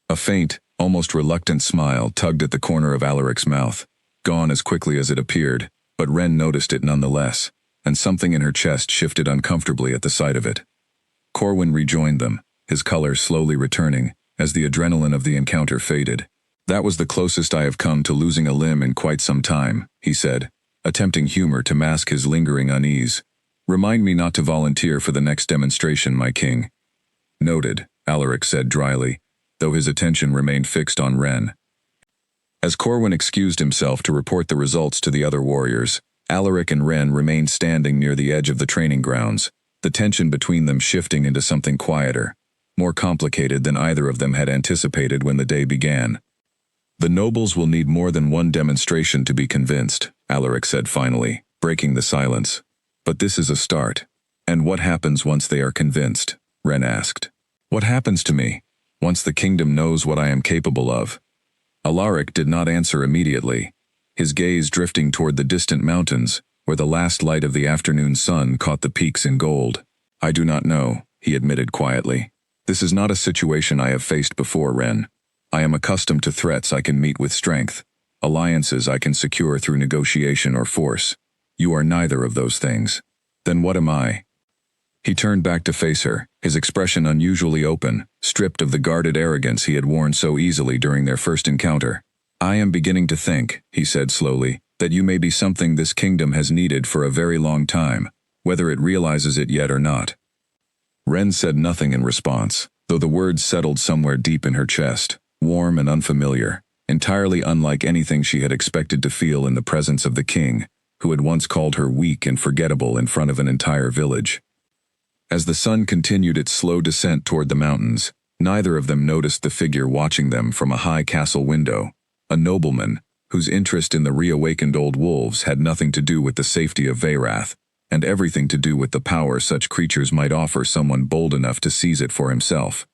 A faint, almost reluctant smile tugged at the corner of Alaric's mouth, gone as quickly as it appeared, but Ren noticed it nonetheless, and something in her chest shifted uncomfortably at the sight of it. Corwin rejoined them, his color slowly returning as the adrenaline of the encounter faded. "That was the closest I have come to losing a limb in quite some time," he said, attempting humor to mask his lingering unease. "Remind me not to volunteer for the next demonstration, my king." "Noted," Alaric said dryly, though his attention remained fixed on Ren. As Corwin excused himself to report the results to the other warriors, Alaric and Ren remained standing near the edge of the training grounds, the tension between them shifting into something quieter, more complicated than either of them had anticipated when the day began. "The nobles will need more than one demonstration to be convinced," Alaric said finally, breaking the silence. "But this is a start." "And what happens once they are convinced?" Ren asked. "What happens to me, once the kingdom knows what I am capable of?" Alaric did not answer immediately, his gaze drifting toward the distant mountains, where the last light of the afternoon sun caught the peaks in gold. "I do not know," he admitted quietly. "This is not a situation I have faced before, Ren. I am accustomed to threats I can meet with strength, alliances I can secure through negotiation or force. You are neither of those things. Then what am I?" He turned back to face her, his expression unusually open, stripped of the guarded arrogance he had worn so easily during their first encounter. "I am beginning to think," he said slowly, "that you may be something this kingdom has needed for a very long time, whether it realizes it yet or not." Ren said nothing in response, though the words settled somewhere deep in her chest, warm and unfamiliar, entirely unlike anything she had expected to feel in the presence of the king, who had once called her weak and forgettable in front of an entire village. As the sun continued its slow descent toward the mountains, neither of them noticed the figure watching them from a high castle window, a nobleman, whose interest in the reawakened old wolves had nothing to do with the safety of Veyrath, and everything to do with the power such creatures might offer someone bold enough to seize it for himself.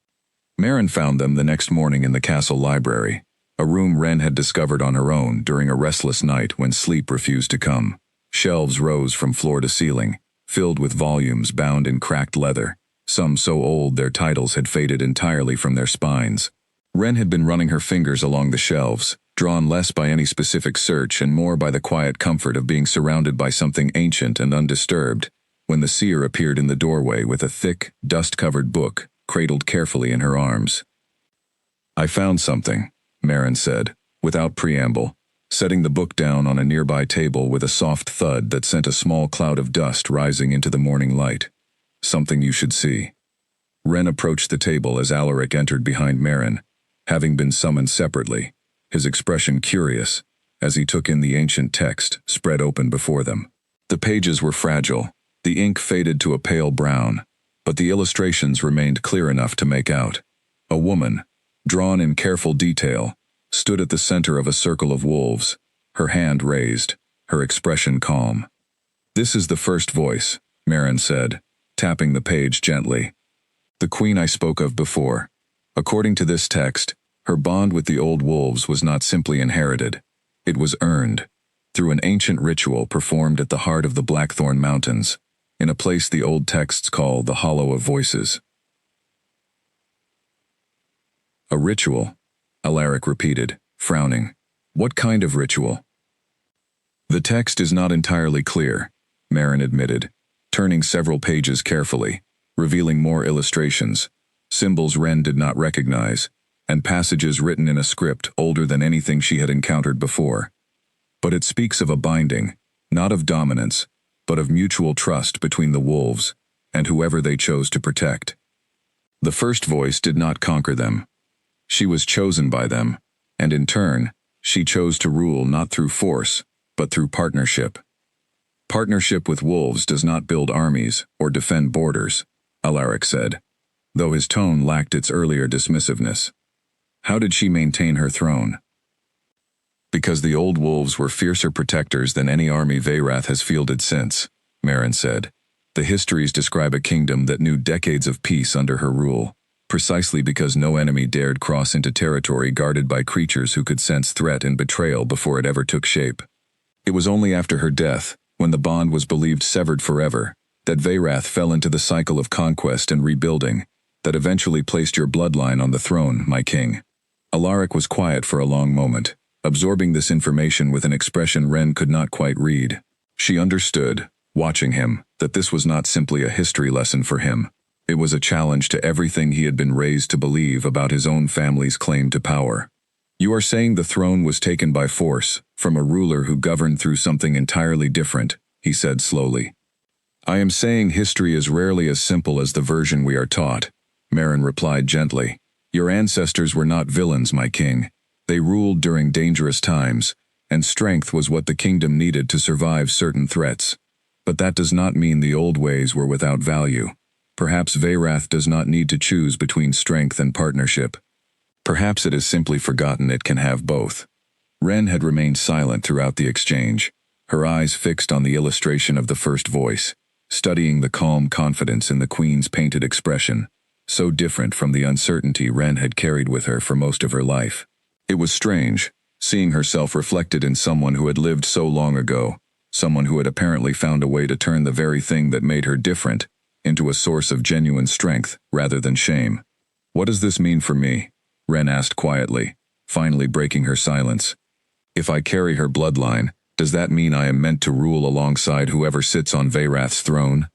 Maren found them the next morning in the castle library, a room Ren had discovered on her own during a restless night when sleep refused to come. Shelves rose from floor to ceiling, filled with volumes bound in cracked leather, some so old their titles had faded entirely from their spines. Ren had been running her fingers along the shelves, drawn less by any specific search and more by the quiet comfort of being surrounded by something ancient and undisturbed, when the seer appeared in the doorway with a thick, dust-covered book, cradled carefully in her arms. "I found something," Maren said, without preamble, setting the book down on a nearby table with a soft thud that sent a small cloud of dust rising into the morning light. "Something you should see." Ren approached the table as Alaric entered behind Maren, having been summoned separately, his expression curious, as he took in the ancient text spread open before them. The pages were fragile, the ink faded to a pale brown, but the illustrations remained clear enough to make out. A woman, drawn in careful detail, stood at the center of a circle of wolves, her hand raised, her expression calm. "This is the first voice," Maren said, tapping the page gently. "The queen I spoke of before. According to this text, her bond with the old wolves was not simply inherited. It was earned, through an ancient ritual performed at the heart of the Blackthorn Mountains, in a place the old texts call the Hollow of Voices." "A ritual?" Alaric repeated, frowning. "What kind of ritual?" "The text is not entirely clear," Maren admitted, turning several pages carefully, revealing more illustrations, symbols Ren did not recognize, and passages written in a script older than anything she had encountered before. "But it speaks of a binding, not of dominance, but of mutual trust between the wolves and whoever they chose to protect. The first voice did not conquer them. She was chosen by them, and in turn, she chose to rule not through force, but through partnership. Partnership with wolves does not build armies or defend borders," Alaric said, though his tone lacked its earlier dismissiveness. "How did she maintain her throne?" "Because the old wolves were fiercer protectors than any army Veyrath has fielded since," Maren said. "The histories describe a kingdom that knew decades of peace under her rule, precisely because no enemy dared cross into territory guarded by creatures who could sense threat and betrayal before it ever took shape. It was only after her death, when the bond was believed severed forever, that Veyrath fell into the cycle of conquest and rebuilding, that eventually placed your bloodline on the throne, my king." Alaric was quiet for a long moment, absorbing this information with an expression Ren could not quite read. She understood, watching him, that this was not simply a history lesson for him. It was a challenge to everything he had been raised to believe about his own family's claim to power. "You are saying the throne was taken by force, from a ruler who governed through something entirely different," he said slowly. "I am saying history is rarely as simple as the version we are taught," Maren replied gently. "Your ancestors were not villains, my king. They ruled during dangerous times, and strength was what the kingdom needed to survive certain threats. But that does not mean the old ways were without value. Perhaps Veyrath does not need to choose between strength and partnership. Perhaps it has simply forgotten it can have both." Ren had remained silent throughout the exchange, her eyes fixed on the illustration of the first voice, studying the calm confidence in the queen's painted expression, so different from the uncertainty Ren had carried with her for most of her life. It was strange, seeing herself reflected in someone who had lived so long ago, someone who had apparently found a way to turn the very thing that made her different into a source of genuine strength rather than shame. "What does this mean for me?" Ren asked quietly, finally breaking her silence. "If I carry her bloodline, does that mean I am meant to rule alongside whoever sits on Veyrath's throne?"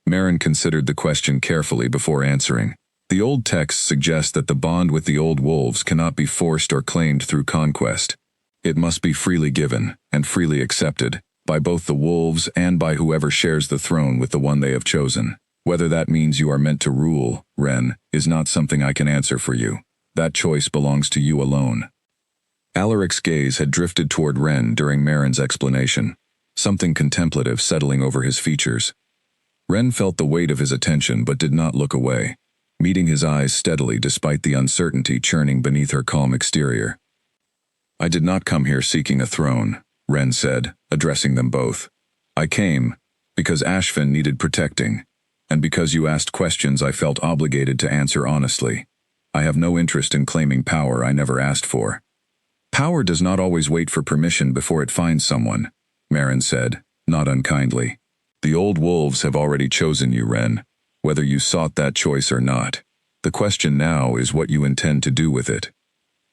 Maren considered the question carefully before answering. The old texts suggest that the bond with the old wolves cannot be forced or claimed through conquest. It must be freely given and freely accepted, by both the wolves and by whoever shares the throne with the one they have chosen. Whether that means you are meant to rule, Ren, is not something I can answer for you. That choice belongs to you alone. Alaric's gaze had drifted toward Ren during Maren's explanation, something contemplative settling over his features. Ren felt the weight of his attention but did not look away, meeting his eyes steadily despite the uncertainty churning beneath her calm exterior. "I did not come here seeking a throne," Ren said, addressing them both. "I came because Ashvin needed protecting, and because you asked questions I felt obligated to answer honestly. I have no interest in claiming power I never asked for." "Power does not always wait for permission before it finds someone," Maren said, not unkindly. "The old wolves have already chosen you, Ren, whether you sought that choice or not. The question now is what you intend to do with it."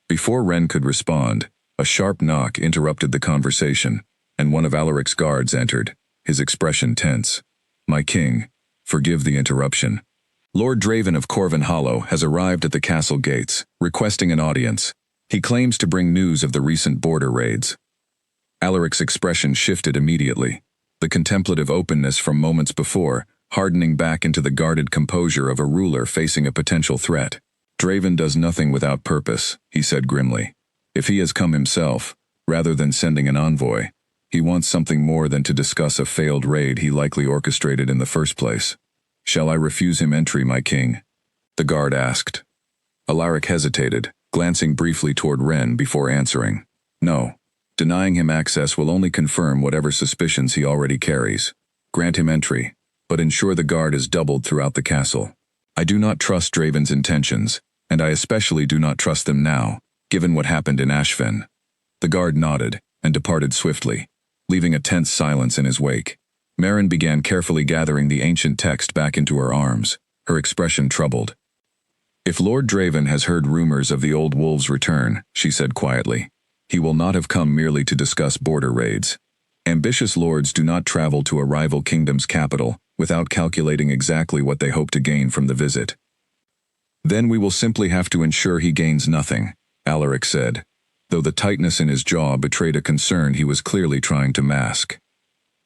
Before Ren could respond, a sharp knock interrupted the conversation, and one of Alaric's guards entered, his expression tense. "My king, forgive the interruption." Lord Draven of Corvin Hollow has arrived at the castle gates, requesting an audience. He claims to bring news of the recent border raids. Alaric's expression shifted immediately, the contemplative openness from moments before, hardening back into the guarded composure of a ruler facing a potential threat. Draven does nothing without purpose, he said grimly. If he has come himself, rather than sending an envoy, he wants something more than to discuss a failed raid he likely orchestrated in the first place. Shall I refuse him entry, my king? The guard asked. Alaric hesitated, glancing briefly toward Ren before answering. No. Denying him access will only confirm whatever suspicions he already carries. Grant him entry, but ensure the guard is doubled throughout the castle. I do not trust Draven's intentions, and I especially do not trust them now, given what happened in Ashven. The guard nodded and departed swiftly, leaving a tense silence in his wake. Merrin began carefully gathering the ancient text back into her arms, her expression troubled. If Lord Draven has heard rumors of the old wolves' return, she said quietly, he will not have come merely to discuss border raids. Ambitious lords do not travel to a rival kingdom's capital without calculating exactly what they hope to gain from the visit. Then we will simply have to ensure he gains nothing, Alaric said, though the tightness in his jaw betrayed a concern he was clearly trying to mask.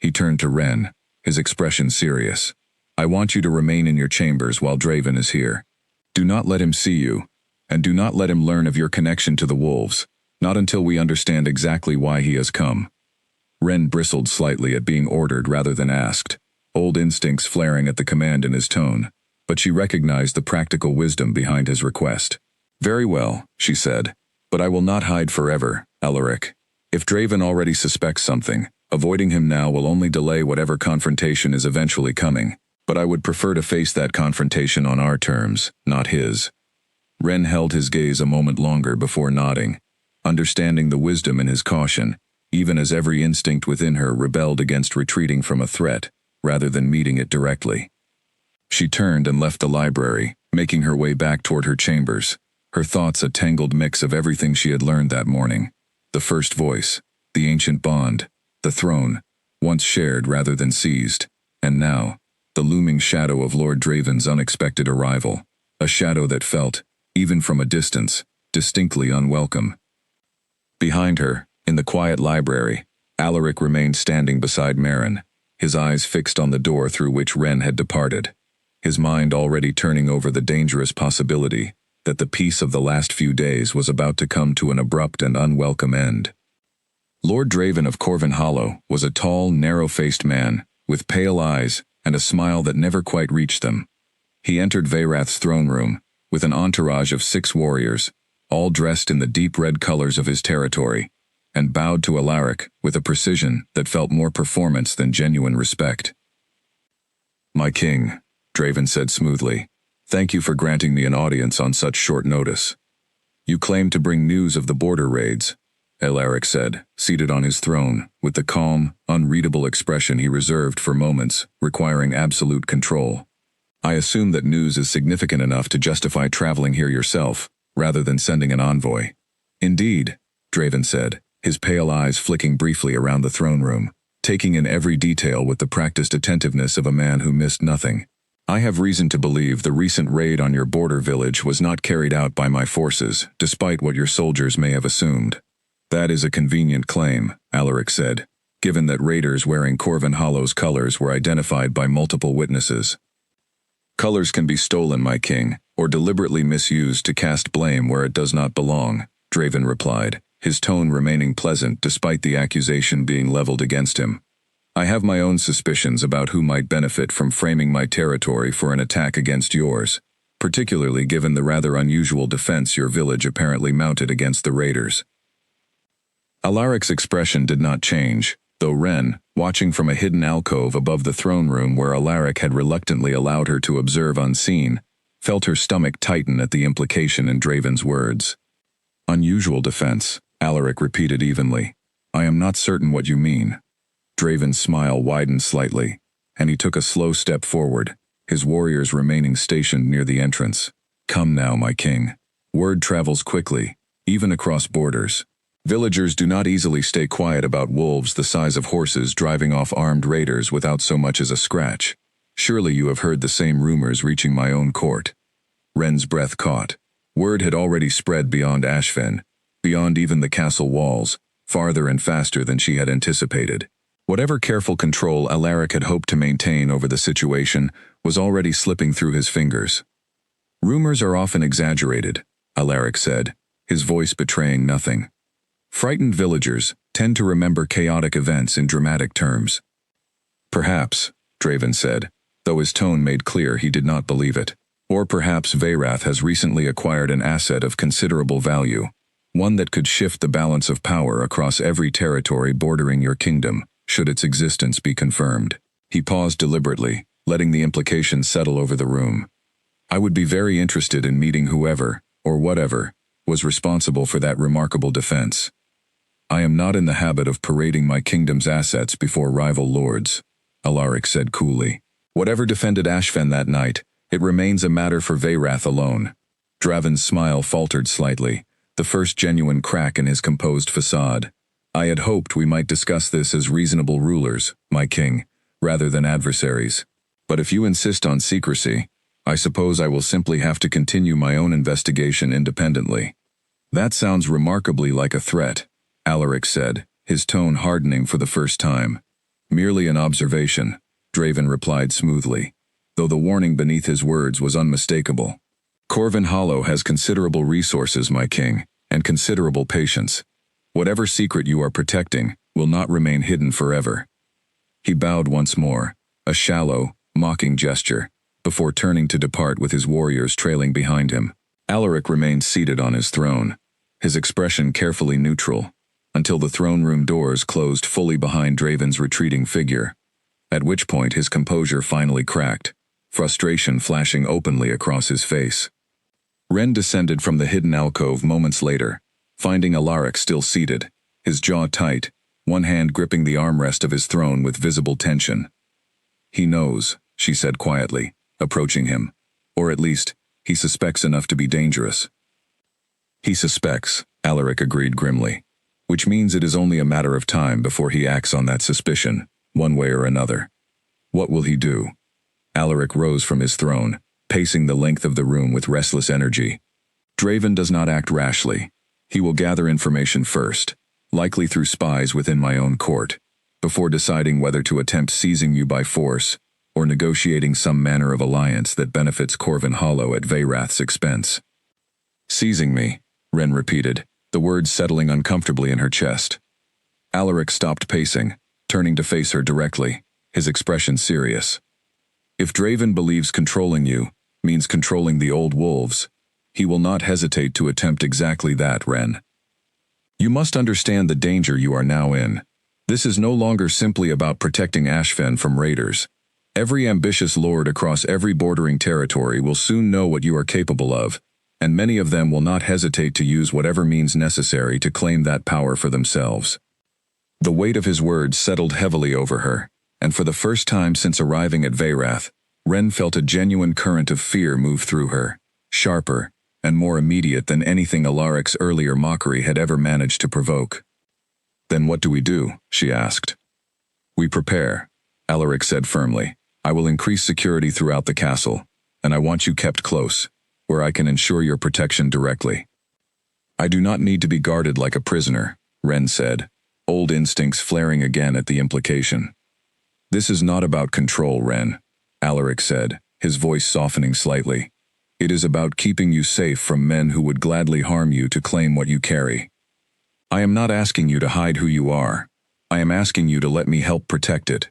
He turned to Ren, his expression serious. I want you to remain in your chambers while Draven is here. Do not let him see you, and do not let him learn of your connection to the wolves, not until we understand exactly why he has come. Ren bristled slightly at being ordered rather than asked, old instincts flaring at the command in his tone, but she recognized the practical wisdom behind his request. Very well, she said, but I will not hide forever, Alaric. If Draven already suspects something, avoiding him now will only delay whatever confrontation is eventually coming, but I would prefer to face that confrontation on our terms, not his. Ren held his gaze a moment longer before nodding, understanding the wisdom in his caution, even as every instinct within her rebelled against retreating from a threat, rather than meeting it directly. She turned and left the library, making her way back toward her chambers, her thoughts a tangled mix of everything she had learned that morning. The first voice, the ancient bond, the throne, once shared rather than seized, and now, the looming shadow of Lord Draven's unexpected arrival, a shadow that felt, even from a distance, distinctly unwelcome. Behind her, in the quiet library, Alaric remained standing beside Merrin, his eyes fixed on the door through which Ren had departed, his mind already turning over the dangerous possibility that the peace of the last few days was about to come to an abrupt and unwelcome end. Lord Draven of Corvin Hollow was a tall, narrow-faced man, with pale eyes and a smile that never quite reached them. He entered Veyrath's throne room, with an entourage of 6 warriors, all dressed in the deep red colors of his territory, and bowed to Alaric with a precision that felt more performance than genuine respect. My king, Draven said smoothly, thank you for granting me an audience on such short notice. You claim to bring news of the border raids, Alaric said, seated on his throne, with the calm, unreadable expression he reserved for moments requiring absolute control. I assume that news is significant enough to justify traveling here yourself, rather than sending an envoy. Indeed, Draven said, his pale eyes flicking briefly around the throne room, taking in every detail with the practiced attentiveness of a man who missed nothing. I have reason to believe the recent raid on your border village was not carried out by my forces, despite what your soldiers may have assumed. That is a convenient claim, Alaric said, given that raiders wearing Corvin Hollow's colors were identified by multiple witnesses. Colors can be stolen, my king, or deliberately misused to cast blame where it does not belong, Draven replied, his tone remaining pleasant despite the accusation being leveled against him. I have my own suspicions about who might benefit from framing my territory for an attack against yours, particularly given the rather unusual defense your village apparently mounted against the raiders. Alaric's expression did not change, though Ren, watching from a hidden alcove above the throne room where Alaric had reluctantly allowed her to observe unseen, felt her stomach tighten at the implication in Draven's words. Unusual defense, Alaric repeated evenly. I am not certain what you mean. Draven's smile widened slightly, and he took a slow step forward, his warriors remaining stationed near the entrance. Come now, my king. Word travels quickly, even across borders. Villagers do not easily stay quiet about wolves the size of horses driving off armed raiders without so much as a scratch. Surely you have heard the same rumors reaching my own court. Ren's breath caught. Word had already spread beyond Ashfen, beyond even the castle walls, farther and faster than she had anticipated. Whatever careful control Alaric had hoped to maintain over the situation was already slipping through his fingers. Rumors are often exaggerated, Alaric said, his voice betraying nothing. Frightened villagers tend to remember chaotic events in dramatic terms. Perhaps, Draven said, though his tone made clear he did not believe it. Or perhaps Veyrath has recently acquired an asset of considerable value, one that could shift the balance of power across every territory bordering your kingdom, should its existence be confirmed. He paused deliberately, letting the implications settle over the room. I would be very interested in meeting whoever, or whatever, was responsible for that remarkable defense. I am not in the habit of parading my kingdom's assets before rival lords, Alaric said coolly. Whatever defended Ashfen that night, it remains a matter for Veyrath alone. Draven's smile faltered slightly, the first genuine crack in his composed facade. I had hoped we might discuss this as reasonable rulers, my king, rather than adversaries. But if you insist on secrecy, I suppose I will simply have to continue my own investigation independently. That sounds remarkably like a threat, Alaric said, his tone hardening for the first time. Merely an observation, Draven replied smoothly, though the warning beneath his words was unmistakable. Corvin Hollow has considerable resources, my king, and considerable patience. Whatever secret you are protecting will not remain hidden forever. He bowed once more, a shallow, mocking gesture, before turning to depart with his warriors trailing behind him. Alaric remained seated on his throne, his expression carefully neutral, until the throne room doors closed fully behind Draven's retreating figure, at which point his composure finally cracked, frustration flashing openly across his face. Ren descended from the hidden alcove moments later, finding Alaric still seated, his jaw tight, one hand gripping the armrest of his throne with visible tension. He knows, she said quietly, approaching him. Or at least, he suspects enough to be dangerous. He suspects, Alaric agreed grimly, which means it is only a matter of time before he acts on that suspicion, one way or another. What will he do? Alaric rose from his throne, pacing the length of the room with restless energy. Draven does not act rashly. He will gather information first, likely through spies within my own court, before deciding whether to attempt seizing you by force or negotiating some manner of alliance that benefits Corvin Hollow at Veyrath's expense. Seizing me, Ren repeated, the words settling uncomfortably in her chest. Alaric stopped pacing, turning to face her directly, his expression serious. If Draven believes controlling you means controlling the old wolves, he will not hesitate to attempt exactly that, Ren. You must understand the danger you are now in. This is no longer simply about protecting Ashfen from raiders. Every ambitious lord across every bordering territory will soon know what you are capable of, and many of them will not hesitate to use whatever means necessary to claim that power for themselves. The weight of his words settled heavily over her, and for the first time since arriving at Veyrath, Ren felt a genuine current of fear move through her, sharper and more immediate than anything Alaric's earlier mockery had ever managed to provoke. Then what do we do? She asked. We prepare, Alaric said firmly. I will increase security throughout the castle, and I want you kept close, where I can ensure your protection directly. I do not need to be guarded like a prisoner, Ren said, old instincts flaring again at the implication. This is not about control, Ren, Alaric said, his voice softening slightly. It is about keeping you safe from men who would gladly harm you to claim what you carry. I am not asking you to hide who you are. I am asking you to let me help protect it.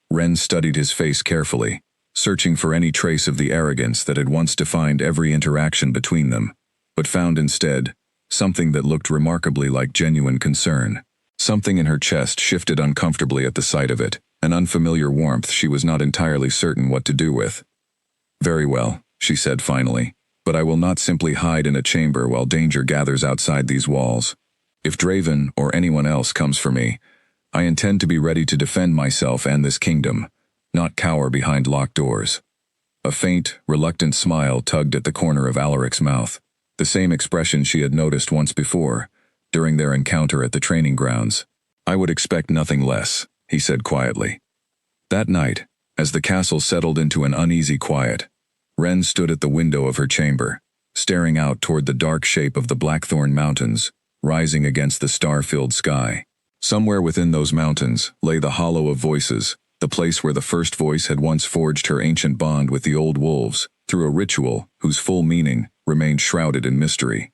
Ren studied his face carefully, searching for any trace of the arrogance that had once defined every interaction between them, but found instead something that looked remarkably like genuine concern. Something in her chest shifted uncomfortably at the sight of it, an unfamiliar warmth she was not entirely certain what to do with. Very well, she said finally, but I will not simply hide in a chamber while danger gathers outside these walls. If Draven or anyone else comes for me, I intend to be ready to defend myself and this kingdom, not cower behind locked doors. A faint, reluctant smile tugged at the corner of Alaric's mouth, the same expression she had noticed once before, during their encounter at the training grounds. I would expect nothing less, he said quietly. That night, As the castle settled into an uneasy quiet, Ren stood at the window of her chamber, staring out toward the dark shape of the Blackthorn Mountains, rising against the star-filled sky. Somewhere within those mountains lay the Hollow of Voices, the place where the first voice had once forged her ancient bond with the old wolves, through a ritual whose full meaning remained shrouded in mystery.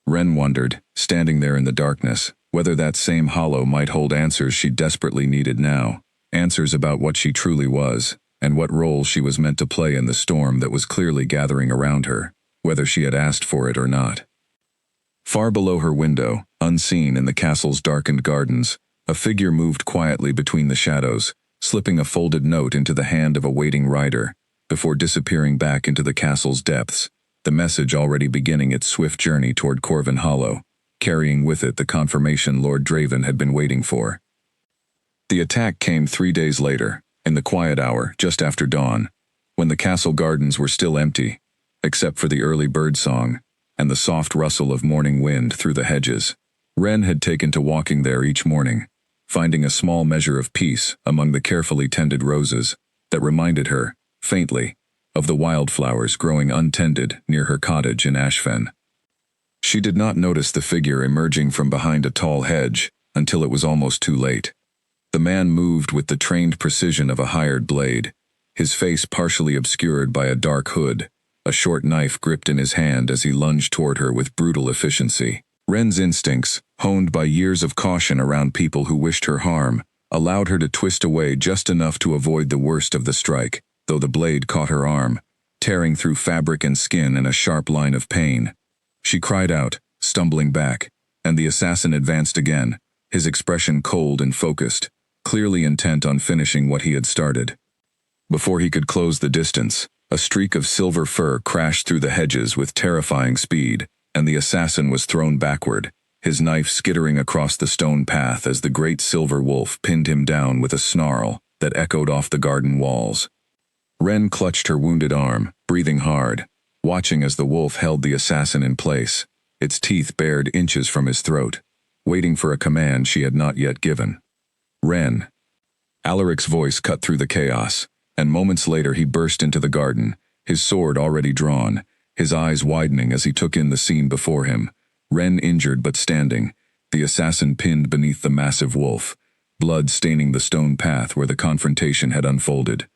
Ren wondered, standing there in the darkness, whether that same hollow might hold answers she desperately needed now, answers about what she truly was, and what role she was meant to play in the storm that was clearly gathering around her, whether she had asked for it or not. Far below her window, unseen in the castle's darkened gardens, a figure moved quietly between the shadows, slipping a folded note into the hand of a waiting rider, before disappearing back into the castle's depths, the message already beginning its swift journey toward Corvin Hollow, carrying with it the confirmation Lord Draven had been waiting for. The attack came 3 days later, in the quiet hour just after dawn, when the castle gardens were still empty, except for the early bird song and the soft rustle of morning wind through the hedges. Ren had taken to walking there each morning, finding a small measure of peace among the carefully tended roses that reminded her, faintly, of the wildflowers growing untended near her cottage in Ashfen. She did not notice the figure emerging from behind a tall hedge until it was almost too late. The man moved with the trained precision of a hired blade, his face partially obscured by a dark hood, a short knife gripped in his hand as he lunged toward her with brutal efficiency. Ren's instincts, honed by years of caution around people who wished her harm, allowed her to twist away just enough to avoid the worst of the strike, though the blade caught her arm, tearing through fabric and skin in a sharp line of pain. She cried out, stumbling back, and the assassin advanced again, his expression cold and focused, clearly intent on finishing what he had started. Before he could close the distance, a streak of silver fur crashed through the hedges with terrifying speed, and the assassin was thrown backward, his knife skittering across the stone path as the great silver wolf pinned him down with a snarl that echoed off the garden walls. Ren clutched her wounded arm, breathing hard, watching as the wolf held the assassin in place, its teeth bared inches from his throat, waiting for a command she had not yet given. Ren. Alaric's voice cut through the chaos, and moments later he burst into the garden, his sword already drawn, his eyes widening as he took in the scene before him. Ren injured but standing, the assassin pinned beneath the massive wolf, blood staining the stone path where the confrontation had unfolded.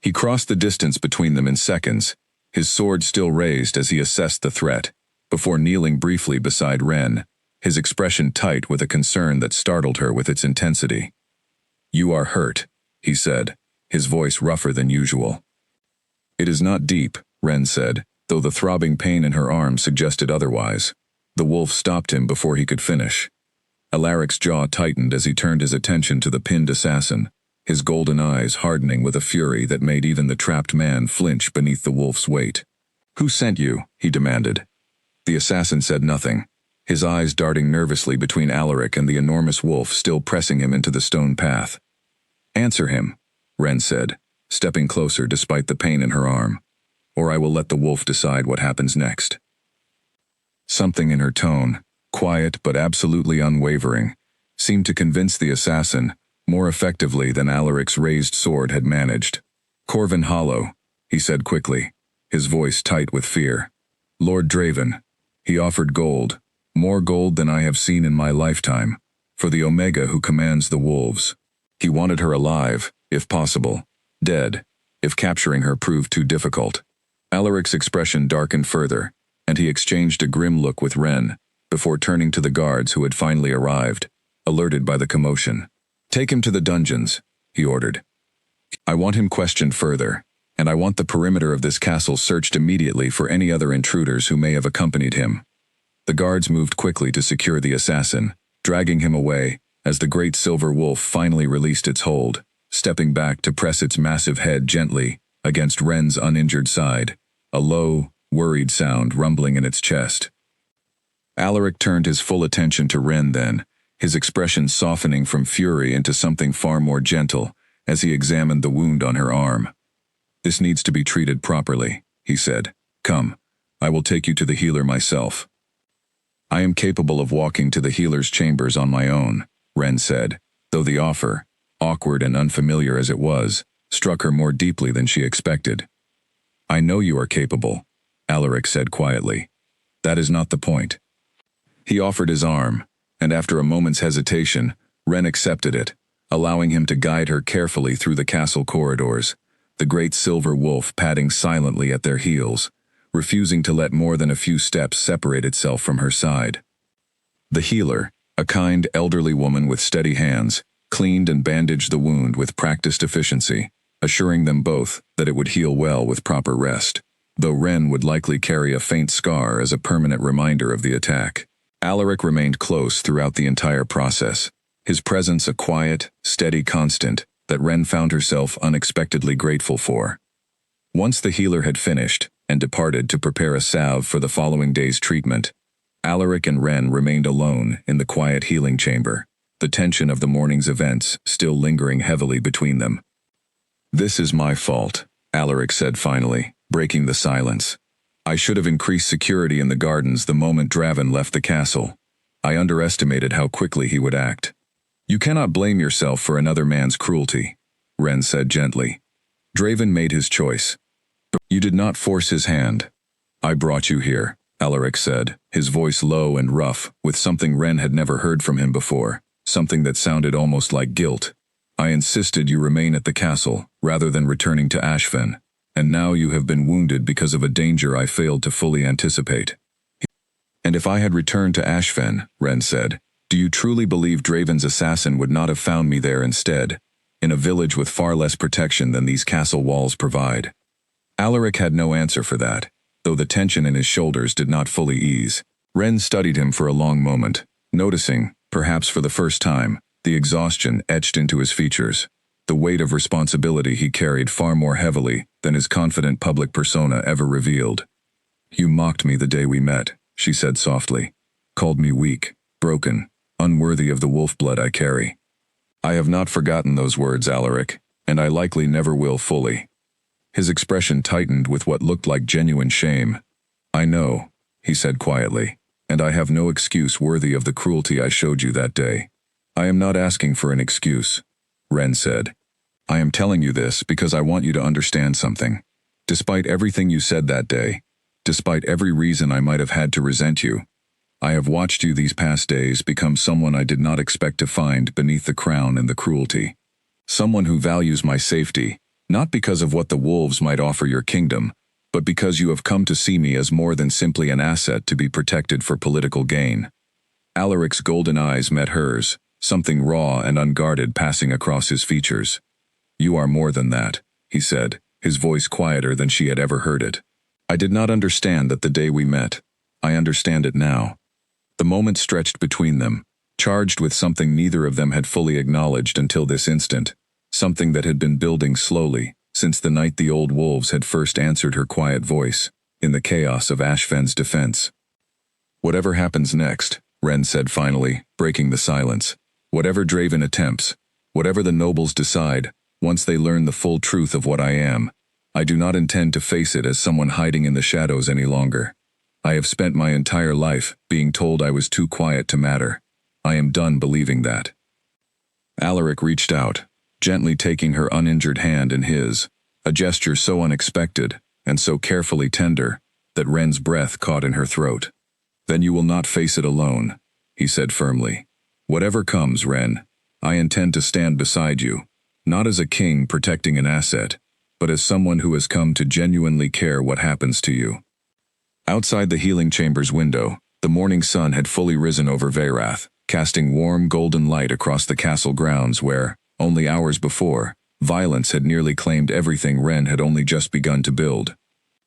He crossed the distance between them in seconds, his sword still raised as he assessed the threat, before kneeling briefly beside Ren, his expression tight with a concern that startled her with its intensity. "You are hurt," he said, his voice rougher than usual. "It is not deep," Ren said, though the throbbing pain in her arm suggested otherwise. The wolf stopped him before he could finish. Alaric's jaw tightened as he turned his attention to the pinned assassin, his golden eyes hardening with a fury that made even the trapped man flinch beneath the wolf's weight. "Who sent you?" he demanded. The assassin said nothing, his eyes darting nervously between Alaric and the enormous wolf still pressing him into the stone path. "Answer him," Ren said, stepping closer despite the pain in her arm, "or I will let the wolf decide what happens next." Something in her tone, quiet but absolutely unwavering, seemed to convince the assassin, more effectively than Alaric's raised sword had managed. "Corvin Hollow," he said quickly, his voice tight with fear. "Lord Draven. He offered gold, more gold than I have seen in my lifetime, for the Omega who commands the wolves. He wanted her alive, if possible, dead, if capturing her proved too difficult." Alaric's expression darkened further, and he exchanged a grim look with Ren, before turning to the guards who had finally arrived, alerted by the commotion. "Take him to the dungeons," he ordered. "I want him questioned further, and I want the perimeter of this castle searched immediately for any other intruders who may have accompanied him." The guards moved quickly to secure the assassin, dragging him away, as the great silver wolf finally released its hold, stepping back to press its massive head gently against Ren's uninjured side, a low, worried sound rumbling in its chest. Alaric turned his full attention to Ren then, his expression softening from fury into something far more gentle as he examined the wound on her arm. "This needs to be treated properly," he said. "Come, I will take you to the healer myself." "I am capable of walking to the healer's chambers on my own," Ren said, though the offer, awkward and unfamiliar as it was, struck her more deeply than she expected. "I know you are capable," Alaric said quietly. "That is not the point." He offered his arm, and after a moment's hesitation, Ren accepted it, allowing him to guide her carefully through the castle corridors, the great silver wolf padding silently at their heels, refusing to let more than a few steps separate itself from her side. The healer, a kind elderly woman with steady hands, cleaned and bandaged the wound with practiced efficiency, assuring them both that it would heal well with proper rest, though Ren would likely carry a faint scar as a permanent reminder of the attack. Alaric remained close throughout the entire process, his presence a quiet, steady constant that Ren found herself unexpectedly grateful for. Once the healer had finished and departed to prepare a salve for the following day's treatment, Alaric and Ren remained alone in the quiet healing chamber, the tension of the morning's events still lingering heavily between them. "This is my fault," Alaric said finally, breaking the silence. "I should have increased security in the gardens the moment Draven left the castle. I underestimated how quickly he would act." "You cannot blame yourself for another man's cruelty," Ren said gently. "Draven made his choice. You did not force his hand." "I brought you here," Alaric said, his voice low and rough, with something Ren had never heard from him before, something that sounded almost like guilt. "I insisted you remain at the castle, rather than returning to Ashfen, and now you have been wounded because of a danger I failed to fully anticipate." "And if I had returned to Ashfen," Ren said, "do you truly believe Draven's assassin would not have found me there instead, in a village with far less protection than these castle walls provide?" Alaric had no answer for that, though the tension in his shoulders did not fully ease. Ren studied him for a long moment, noticing, perhaps for the first time, the exhaustion etched into his features, the weight of responsibility he carried far more heavily than his confident public persona ever revealed. "You mocked me the day we met," she said softly, "called me weak, broken, unworthy of the wolf blood I carry. I have not forgotten those words, Alaric, and I likely never will fully." His expression tightened with what looked like genuine shame. "I know," he said quietly, "and I have no excuse worthy of the cruelty I showed you that day." "I am not asking for an excuse," Ren said. "I am telling you this because I want you to understand something. Despite everything you said that day, despite every reason I might have had to resent you, I have watched you these past days become someone I did not expect to find beneath the crown and the cruelty. Someone who values my safety, not because of what the wolves might offer your kingdom, but because you have come to see me as more than simply an asset to be protected for political gain." Alaric's golden eyes met hers, something raw and unguarded passing across his features. "You are more than that," he said, his voice quieter than she had ever heard it. "I did not understand that the day we met. I understand it now." The moment stretched between them, charged with something neither of them had fully acknowledged until this instant, something that had been building slowly, since the night the old wolves had first answered her quiet voice, in the chaos of Ashfen's defense. "Whatever happens next," Ren said finally, breaking the silence, "whatever Draven attempts, whatever the nobles decide, once they learn the full truth of what I am, I do not intend to face it as someone hiding in the shadows any longer. I have spent my entire life being told I was too quiet to matter. I am done believing that." Alaric reached out, gently taking her uninjured hand in his, a gesture so unexpected and so carefully tender that Ren's breath caught in her throat. "Then you will not face it alone," he said firmly. "Whatever comes, Ren, I intend to stand beside you, not as a king protecting an asset, but as someone who has come to genuinely care what happens to you." Outside the healing chamber's window, the morning sun had fully risen over Veyrath, casting warm golden light across the castle grounds where, only hours before, violence had nearly claimed everything Ren had only just begun to build.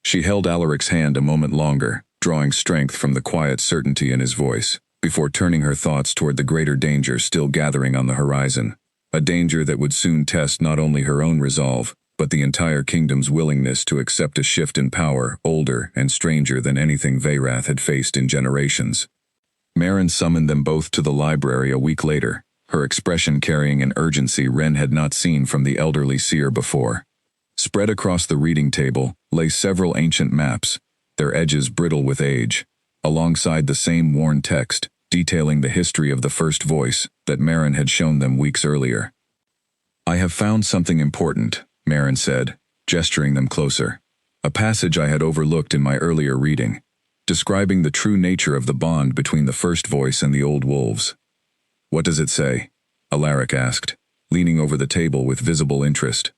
She held Alaric's hand a moment longer, drawing strength from the quiet certainty in his voice, before turning her thoughts toward the greater danger still gathering on the horizon, a danger that would soon test not only her own resolve, but the entire kingdom's willingness to accept a shift in power older and stranger than anything Veyrath had faced in generations. Maren summoned them both to the library a week later, her expression carrying an urgency Ren had not seen from the elderly seer before. Spread across the reading table lay several ancient maps, their edges brittle with age, alongside the same worn text detailing the history of the first voice that Maren had shown them weeks earlier. "I have found something important," Maren said, gesturing them closer. A passage I had overlooked in my earlier reading, describing the true nature of the bond between the first voice and the old wolves. What does it say? Alaric asked, leaning over the table with visible interest.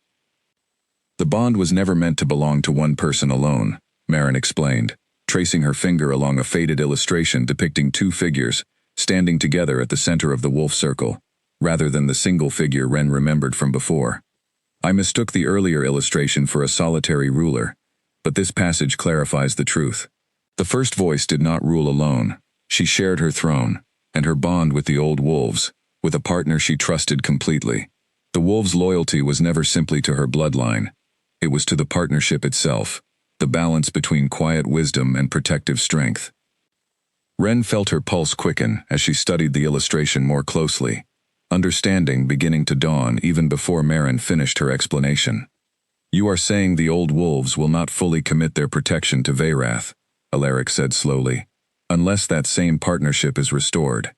The bond was never meant to belong to one person alone, Maren explained, tracing her finger along a faded illustration depicting two figures standing together at the center of the wolf circle, rather than the single figure Ren remembered from before. I mistook the earlier illustration for a solitary ruler, but this passage clarifies the truth. The first voice did not rule alone. She shared her throne, and her bond with the old wolves, with a partner she trusted completely. The wolves' loyalty was never simply to her bloodline. It was to the partnership itself, the balance between quiet wisdom and protective strength. Ren felt her pulse quicken as she studied the illustration more closely, understanding beginning to dawn even before Maren finished her explanation. You are saying the old wolves will not fully commit their protection to Veyrath, Alaric said slowly, unless that same partnership is restored.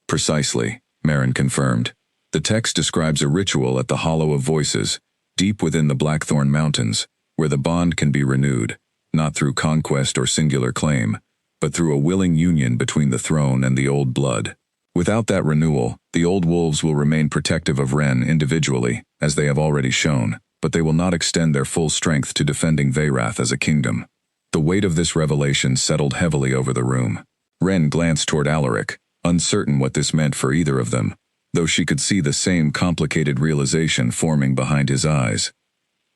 Precisely, Maren confirmed. The text describes a ritual at the Hollow of Voices, deep within the Blackthorn Mountains, where the bond can be renewed, not through conquest or singular claim, but through a willing union between the throne and the old blood. Without that renewal, the old wolves will remain protective of Ren individually, as they have already shown, but they will not extend their full strength to defending Veyrath as a kingdom. The weight of this revelation settled heavily over the room. Ren glanced toward Alaric, uncertain what this meant for either of them, though she could see the same complicated realization forming behind his eyes.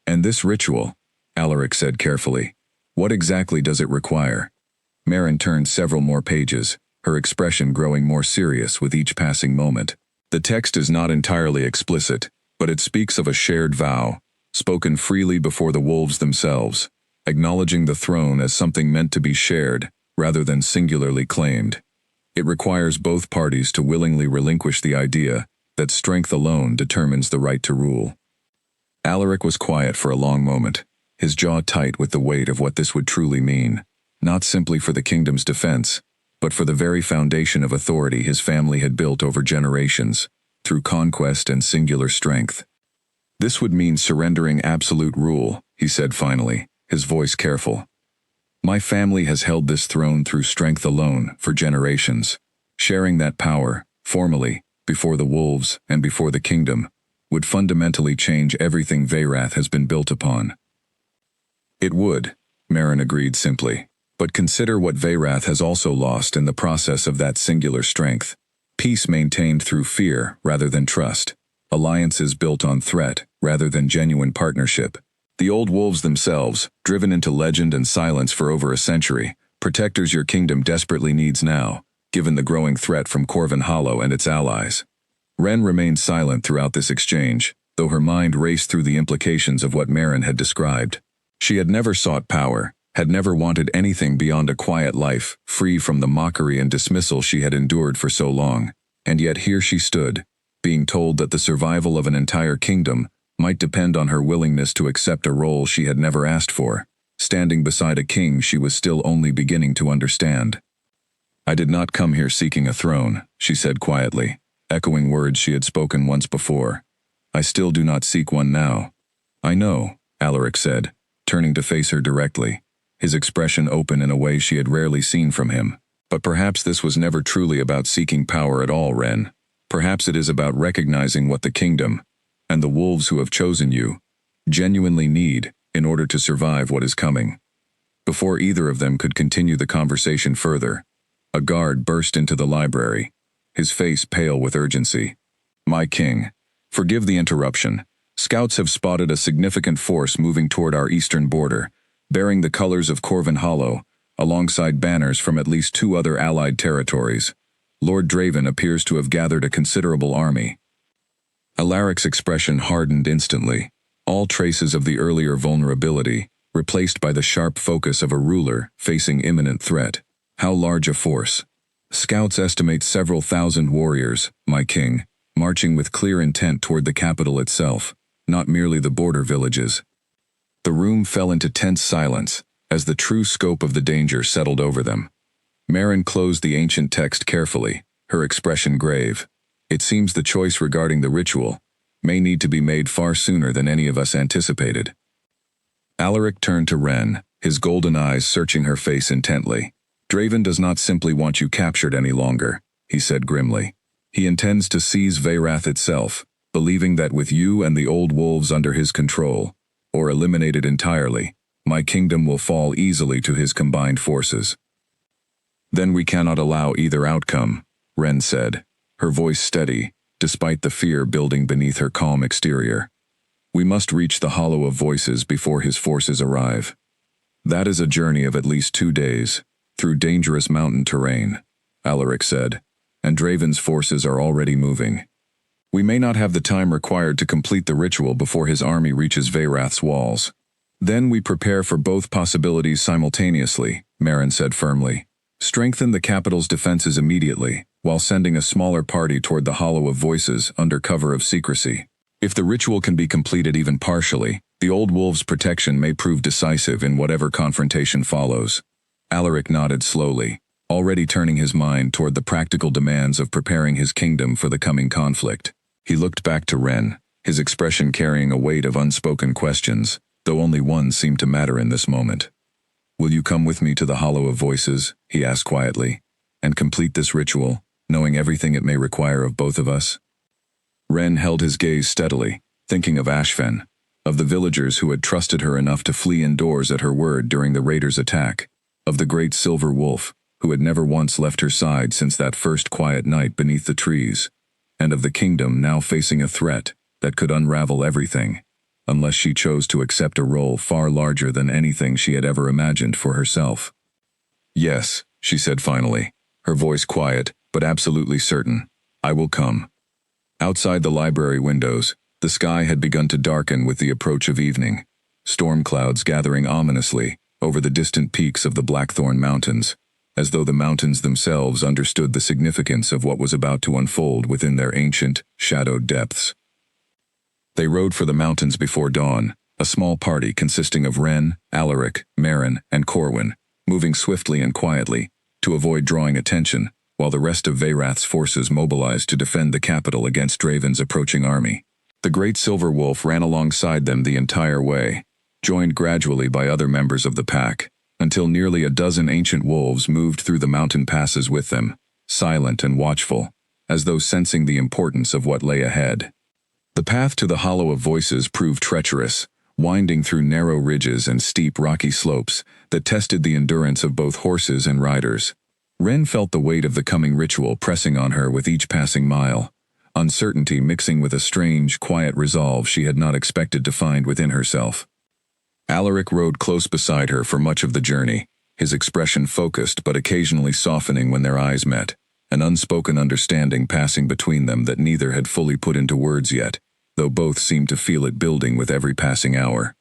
And this ritual, Alaric said carefully, what exactly does it require? Maren turned several more pages, her expression growing more serious with each passing moment. The text is not entirely explicit, but it speaks of a shared vow, spoken freely before the wolves themselves, acknowledging the throne as something meant to be shared, rather than singularly claimed. It requires both parties to willingly relinquish the idea that strength alone determines the right to rule. Alaric was quiet for a long moment, his jaw tight with the weight of what this would truly mean, not simply for the kingdom's defense, but for the very foundation of authority his family had built over generations, through conquest and singular strength. This would mean surrendering absolute rule, he said finally, his voice careful. My family has held this throne through strength alone for generations. Sharing that power, formally, before the wolves and before the kingdom, would fundamentally change everything Veyrath has been built upon. It would, Maren agreed simply. But consider what Veyrath has also lost in the process of that singular strength. Peace maintained through fear rather than trust. Alliances built on threat rather than genuine partnership. The old wolves themselves, driven into legend and silence for over a century, protectors your kingdom desperately needs now, given the growing threat from Corvin Hollow and its allies. Ren remained silent throughout this exchange, though her mind raced through the implications of what Maren had described. She had never sought power, had never wanted anything beyond a quiet life, free from the mockery and dismissal she had endured for so long. And yet here she stood, being told that the survival of an entire kingdom might depend on her willingness to accept a role she had never asked for, standing beside a king she was still only beginning to understand. I did not come here seeking a throne, she said quietly, echoing words she had spoken once before. I still do not seek one now. I know, Alaric said, turning to face her directly, his expression open in a way she had rarely seen from him. But perhaps this was never truly about seeking power at all, Ren. Perhaps it is about recognizing what the kingdom, and the wolves who have chosen you, genuinely need in order to survive what is coming. Before either of them could continue the conversation further, a guard burst into the library, his face pale with urgency. My king, forgive the interruption. Scouts have spotted a significant force moving toward our eastern border, bearing the colors of Corvin Hollow, alongside banners from at least 2 other allied territories. Lord Draven appears to have gathered a considerable army. Alaric's expression hardened instantly, all traces of the earlier vulnerability, replaced by the sharp focus of a ruler facing imminent threat. How large a force? Scouts estimate several thousand warriors, my king, marching with clear intent toward the capital itself, not merely the border villages. The room fell into tense silence, as the true scope of the danger settled over them. Maren closed the ancient text carefully, her expression grave. It seems the choice regarding the ritual, may need to be made far sooner than any of us anticipated. Alaric turned to Ren, his golden eyes searching her face intently. Draven does not simply want you captured any longer, he said grimly. He intends to seize Veyrath itself, believing that with you and the old wolves under his control, or eliminated entirely, my kingdom will fall easily to his combined forces. Then we cannot allow either outcome, Ren said, her voice steady, despite the fear building beneath her calm exterior. We must reach the Hollow of Voices before his forces arrive. That is a journey of at least 2 days, through dangerous mountain terrain, Alaric said, and Draven's forces are already moving. We may not have the time required to complete the ritual before his army reaches Veyrath's walls. Then we prepare for both possibilities simultaneously, Merrin said firmly. Strengthen the capital's defenses immediately, while sending a smaller party toward the Hollow of Voices under cover of secrecy. If the ritual can be completed even partially, the old wolves' protection may prove decisive in whatever confrontation follows. Alaric nodded slowly, already turning his mind toward the practical demands of preparing his kingdom for the coming conflict. He looked back to Ren, his expression carrying a weight of unspoken questions, though only one seemed to matter in this moment. Will you come with me to the Hollow of Voices, he asked quietly, and complete this ritual, knowing everything it may require of both of us? Ren held his gaze steadily, thinking of Ashfen, of the villagers who had trusted her enough to flee indoors at her word during the raiders' attack, of the great silver wolf, who had never once left her side since that first quiet night beneath the trees, and of the kingdom now facing a threat that could unravel everything, unless she chose to accept a role far larger than anything she had ever imagined for herself. Yes, she said finally, her voice quiet, but absolutely certain. I will come. Outside the library windows, the sky had begun to darken with the approach of evening, storm clouds gathering ominously over the distant peaks of the Blackthorn Mountains, as though the mountains themselves understood the significance of what was about to unfold within their ancient, shadowed depths. They rode for the mountains before dawn, a small party consisting of Ren, Alaric, Merrin, and Corwin, moving swiftly and quietly, to avoid drawing attention, while the rest of Veyrath's forces mobilized to defend the capital against Draven's approaching army. The great silver wolf ran alongside them the entire way, joined gradually by other members of the pack, until nearly a dozen ancient wolves moved through the mountain passes with them, silent and watchful, as though sensing the importance of what lay ahead. The path to the Hollow of Voices proved treacherous, winding through narrow ridges and steep rocky slopes that tested the endurance of both horses and riders. Ren felt the weight of the coming ritual pressing on her with each passing mile, uncertainty mixing with a strange, quiet resolve she had not expected to find within herself. Alaric rode close beside her for much of the journey, his expression focused but occasionally softening when their eyes met, an unspoken understanding passing between them that neither had fully put into words yet, though both seemed to feel it building with every passing hour.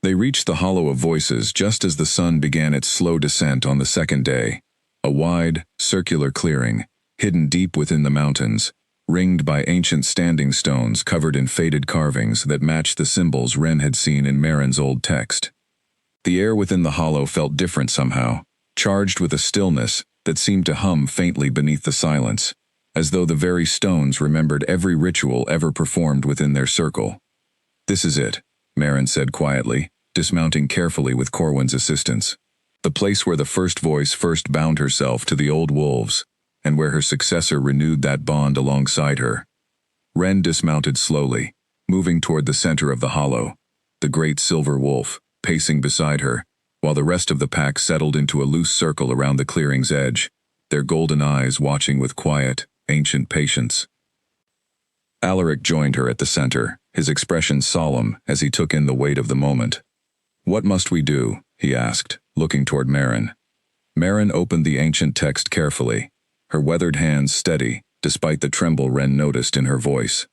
They reached the Hollow of Voices just as the sun began its slow descent on the second day, a wide, circular clearing, hidden deep within the mountains, ringed by ancient standing stones covered in faded carvings that matched the symbols Ren had seen in Merrin's old text. The air within the hollow felt different somehow, charged with a stillness that seemed to hum faintly beneath the silence, as though the very stones remembered every ritual ever performed within their circle. This is it, Merrin said quietly, dismounting carefully with Corwin's assistance. The place where the first voice first bound herself to the old wolves, and where her successor renewed that bond alongside her. Ren dismounted slowly, moving toward the center of the hollow, the great silver wolf, pacing beside her, while the rest of the pack settled into a loose circle around the clearing's edge, their golden eyes watching with quiet, ancient patience. Alaric joined her at the center, his expression solemn as he took in the weight of the moment. What must we do? He asked, looking toward Merrin. Merrin opened the ancient text carefully, her weathered hands steady, despite the tremble Ren noticed in her voice.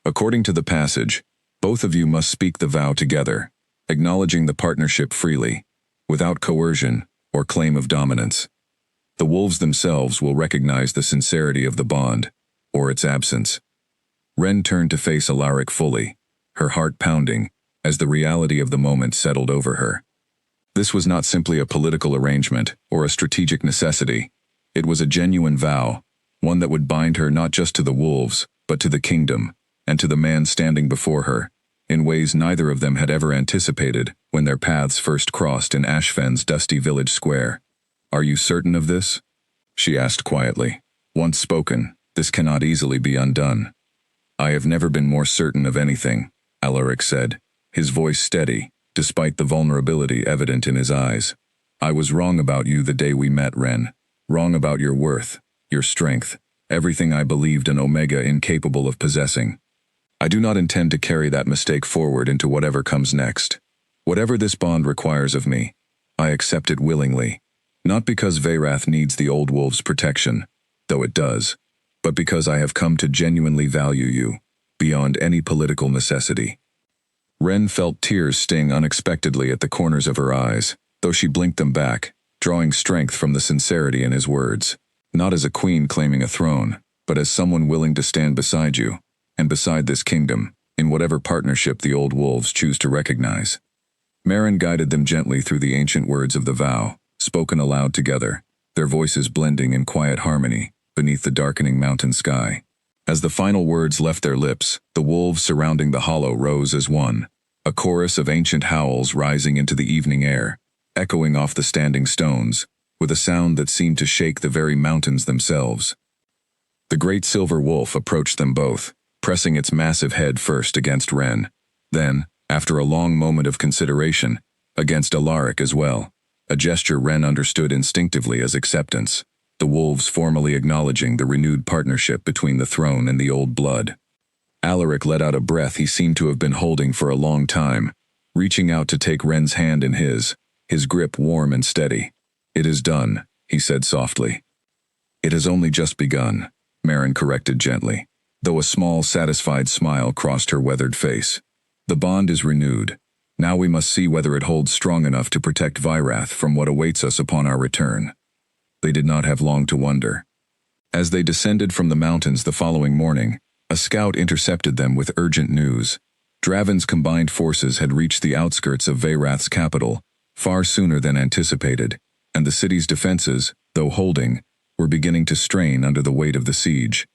According to the passage, both of you must speak the vow together, acknowledging the partnership freely, without coercion or claim of dominance. The wolves themselves will recognize the sincerity of the bond, or its absence. Ren turned to face Alaric fully, her heart pounding, as the reality of the moment settled over her. This was not simply a political arrangement or a strategic necessity. It was a genuine vow, one that would bind her not just to the wolves, but to the kingdom, and to the man standing before her, in ways neither of them had ever anticipated when their paths first crossed in Ashfen's dusty village square. "Are you certain of this?" she asked quietly. "Once spoken, this cannot easily be undone." "I have never been more certain of anything," Alaric said, his voice steady, despite the vulnerability evident in his eyes. "I was wrong about you the day we met, Ren. Wrong about your worth, your strength, everything I believed an Omega incapable of possessing. I do not intend to carry that mistake forward into whatever comes next. Whatever this bond requires of me, I accept it willingly, not because Veyrath needs the Old Wolf's protection, though it does, but because I have come to genuinely value you, beyond any political necessity." Ren felt tears sting unexpectedly at the corners of her eyes, though she blinked them back, drawing strength from the sincerity in his words. Not as a queen claiming a throne, but as someone willing to stand beside you, and beside this kingdom, in whatever partnership the Old Wolves choose to recognize. Meren guided them gently through the ancient words of the vow, spoken aloud together, their voices blending in quiet harmony beneath the darkening mountain sky. As the final words left their lips, the wolves surrounding the hollow rose as one, a chorus of ancient howls rising into the evening air, echoing off the standing stones, with a sound that seemed to shake the very mountains themselves. The great silver wolf approached them both, pressing its massive head first against Ren, then, after a long moment of consideration, against Alaric as well, a gesture Ren understood instinctively as acceptance, the wolves formally acknowledging the renewed partnership between the throne and the old blood. Alaric let out a breath he seemed to have been holding for a long time, reaching out to take Ren's hand in his grip warm and steady. "It is done," he said softly. "It has only just begun," Meren corrected gently, though a small, satisfied smile crossed her weathered face. "The bond is renewed. Now we must see whether it holds strong enough to protect Veyrath from what awaits us upon our return." They did not have long to wonder. As they descended from the mountains the following morning, a scout intercepted them with urgent news. Draven's combined forces had reached the outskirts of Veyrath's capital far sooner than anticipated, and the city's defenses, though holding, were beginning to strain under the weight of the siege.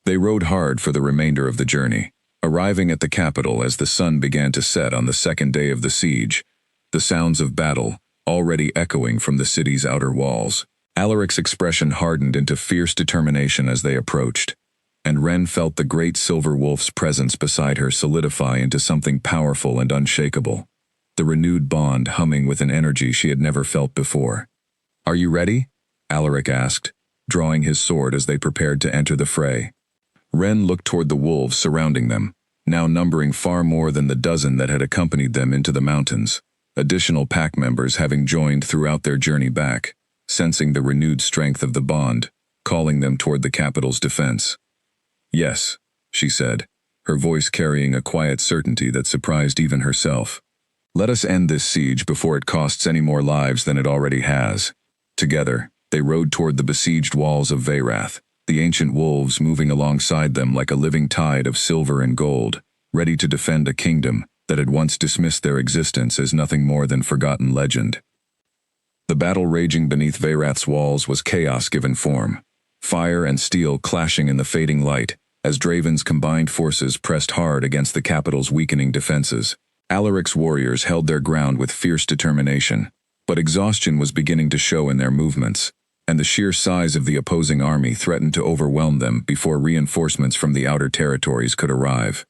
They rode hard for the remainder of the journey, arriving at the capital as the sun began to set on the second day of the siege, the sounds of battle already echoing from the city's outer walls. Alaric's expression hardened into fierce determination as they approached, and Ren felt the great silver wolf's presence beside her solidify into something powerful and unshakable, the renewed bond humming with an energy she had never felt before. "Are you ready?" Alaric asked, drawing his sword as they prepared to enter the fray. Ren looked toward the wolves surrounding them, now numbering far more than the dozen that had accompanied them into the mountains, additional pack members having joined throughout their journey back, sensing the renewed strength of the bond, calling them toward the capital's defense. "Yes," she said, her voice carrying a quiet certainty that surprised even herself. "Let us end this siege before it costs any more lives than it already has." Together, they rode toward the besieged walls of Veyrath, the ancient wolves moving alongside them like a living tide of silver and gold, ready to defend a kingdom that had once dismissed their existence as nothing more than forgotten legend. The battle raging beneath Veyrath's walls was chaos given form, fire and steel clashing in the fading light as Draven's combined forces pressed hard against the capital's weakening defenses. Alaric's warriors held their ground with fierce determination, but exhaustion was beginning to show in their movements, and the sheer size of the opposing army threatened to overwhelm them before reinforcements from the outer territories could arrive.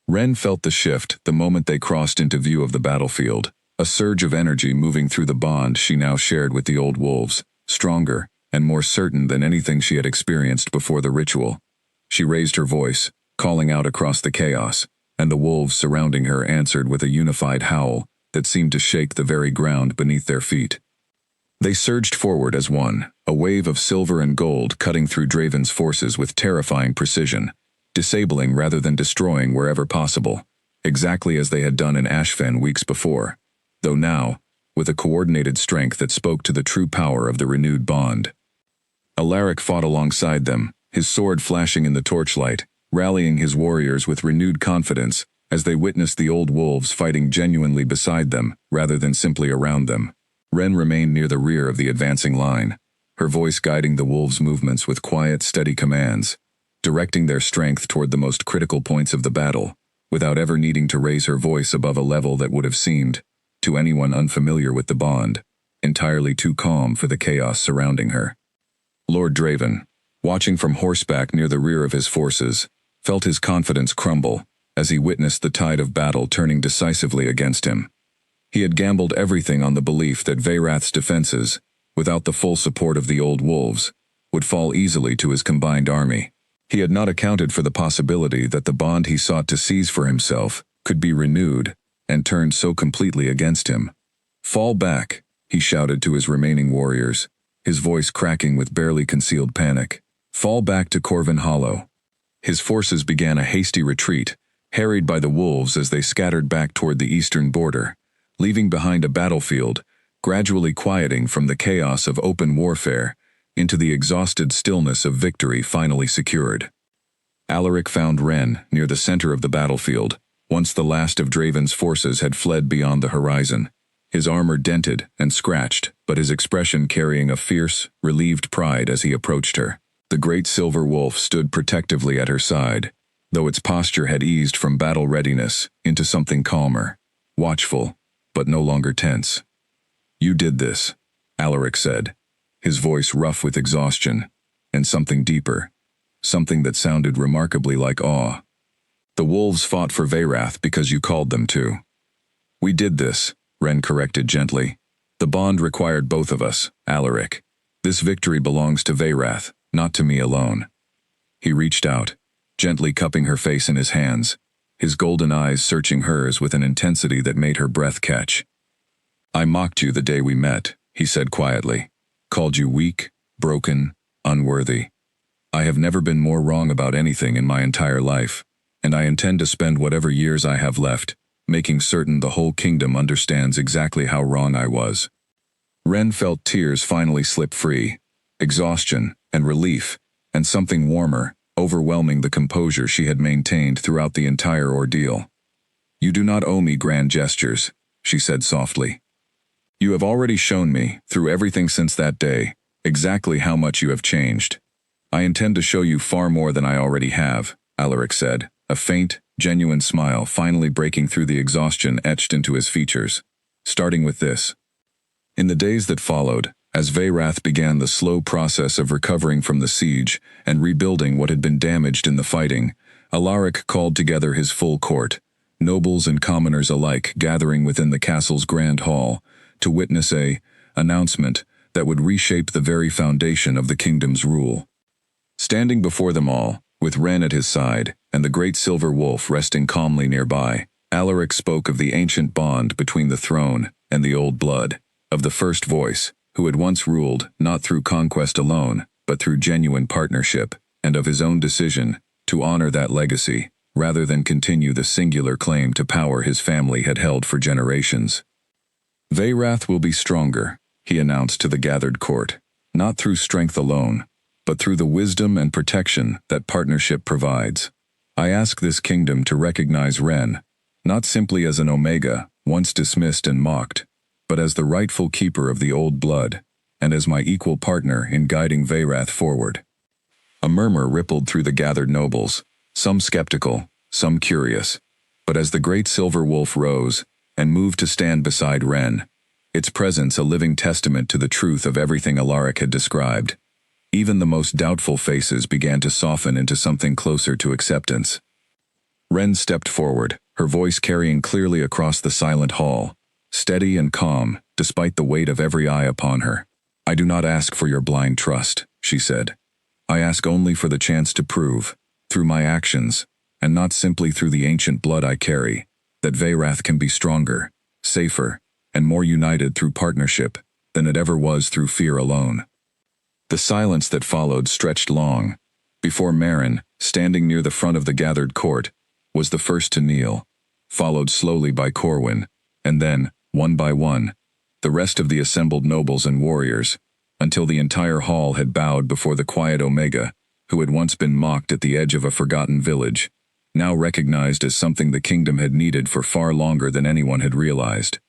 Ren felt the shift the moment they crossed into view of the battlefield, a surge of energy moving through the bond she now shared with the old wolves, stronger and more certain than anything she had experienced before the ritual. She raised her voice, calling out across the chaos, and the wolves surrounding her answered with a unified howl that seemed to shake the very ground beneath their feet. They surged forward as one, a wave of silver and gold cutting through Draven's forces with terrifying precision, disabling rather than destroying wherever possible, exactly as they had done in Ashfen weeks before, though now, with a coordinated strength that spoke to the true power of the renewed bond. Alaric fought alongside them, his sword flashing in the torchlight, rallying his warriors with renewed confidence as they witnessed the old wolves fighting genuinely beside them rather than simply around them. Ren remained near the rear of the advancing line, her voice guiding the wolves' movements with quiet, steady commands, directing their strength toward the most critical points of the battle, without ever needing to raise her voice above a level that would have seemed, to anyone unfamiliar with the bond, entirely too calm for the chaos surrounding her. Lord Draven, watching from horseback near the rear of his forces, felt his confidence crumble as he witnessed the tide of battle turning decisively against him. He had gambled everything on the belief that Veyrath's defenses, without the full support of the old wolves, would fall easily to his combined army. He had not accounted for the possibility that the bond he sought to seize for himself could be renewed and turned so completely against him. "Fall back," he shouted to his remaining warriors, his voice cracking with barely concealed panic. "Fall back to Corvin Hollow." His forces began a hasty retreat, harried by the wolves as they scattered back toward the eastern border, leaving behind a battlefield, gradually quieting from the chaos of open warfare into the exhausted stillness of victory finally secured. Alaric found Ren near the center of the battlefield, once the last of Draven's forces had fled beyond the horizon, his armor dented and scratched, but his expression carrying a fierce, relieved pride as he approached her. The great silver wolf stood protectively at her side, though its posture had eased from battle readiness into something calmer, watchful, but no longer tense. "You did this," Alaric said, his voice rough with exhaustion, and something deeper, something that sounded remarkably like awe. "The wolves fought for Veyrath because you called them to." "We did this," Ren corrected gently. "The bond required both of us, Alaric. This victory belongs to Veyrath, not to me alone." He reached out, gently cupping her face in his hands, his golden eyes searching hers with an intensity that made her breath catch. "I mocked you the day we met," he said quietly. "Called you weak, broken, unworthy. I have never been more wrong about anything in my entire life, and I intend to spend whatever years I have left, making certain the whole kingdom understands exactly how wrong I was." Ren felt tears finally slip free, exhaustion and relief, and something warmer, overwhelming the composure she had maintained throughout the entire ordeal. "You do not owe me grand gestures," she said softly. "You have already shown me, through everything since that day, exactly how much you have changed. I intend to show you far more than I already have," Alaric said, a faint, genuine smile finally breaking through the exhaustion etched into his features. "Starting with this." In the days that followed, as Veyrath began the slow process of recovering from the siege and rebuilding what had been damaged in the fighting, Alaric called together his full court, nobles and commoners alike gathering within the castle's grand hall, to witness a announcement that would reshape the very foundation of the kingdom's rule. Standing before them all, with Ren at his side and the great silver wolf resting calmly nearby, Alaric spoke of the ancient bond between the throne and the old blood, of the first voice, who had once ruled not through conquest alone, but through genuine partnership, and of his own decision to honor that legacy, rather than continue the singular claim to power his family had held for generations. "Veyrath will be stronger," he announced to the gathered court, "not through strength alone, but through the wisdom and protection that partnership provides. I ask this kingdom to recognize Ren, not simply as an Omega, once dismissed and mocked, but as the rightful keeper of the old blood, and as my equal partner in guiding Veyrath forward." A murmur rippled through the gathered nobles, some skeptical, some curious, but as the great silver wolf rose and moved to stand beside Ren, its presence a living testament to the truth of everything Alaric had described, even the most doubtful faces began to soften into something closer to acceptance. Ren stepped forward, her voice carrying clearly across the silent hall, steady and calm, despite the weight of every eye upon her. "I do not ask for your blind trust," she said. "I ask only for the chance to prove, through my actions, and not simply through the ancient blood I carry, that Veyrath can be stronger, safer, and more united through partnership than it ever was through fear alone." The silence that followed stretched long, before Meryn, standing near the front of the gathered court, was the first to kneel, followed slowly by Corwin, and then, one by one, the rest of the assembled nobles and warriors, until the entire hall had bowed before the quiet Omega, who had once been mocked at the edge of a forgotten village, now recognized as something the kingdom had needed for far longer than anyone had realized.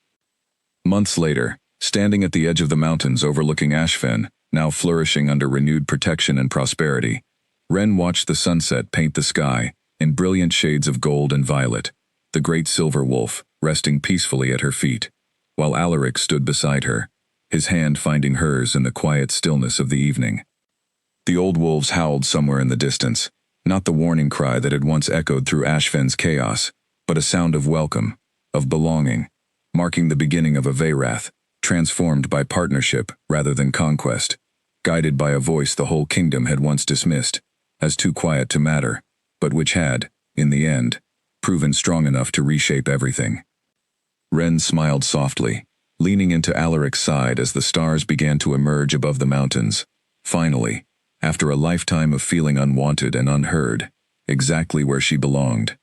Months later, standing at the edge of the mountains overlooking Ashfen, now flourishing under renewed protection and prosperity, Ren watched the sunset paint the sky in brilliant shades of gold and violet, the great silver wolf resting peacefully at her feet, while Alaric stood beside her, his hand finding hers in the quiet stillness of the evening. The old wolves howled somewhere in the distance, not the warning cry that had once echoed through Ashfen's chaos, but a sound of welcome, of belonging, marking the beginning of a Veyrath, transformed by partnership rather than conquest, guided by a voice the whole kingdom had once dismissed, as too quiet to matter, but which had, in the end, proven strong enough to reshape everything. Ren smiled softly, leaning into Alaric's side as the stars began to emerge above the mountains. Finally, after a lifetime of feeling unwanted and unheard, exactly where she belonged.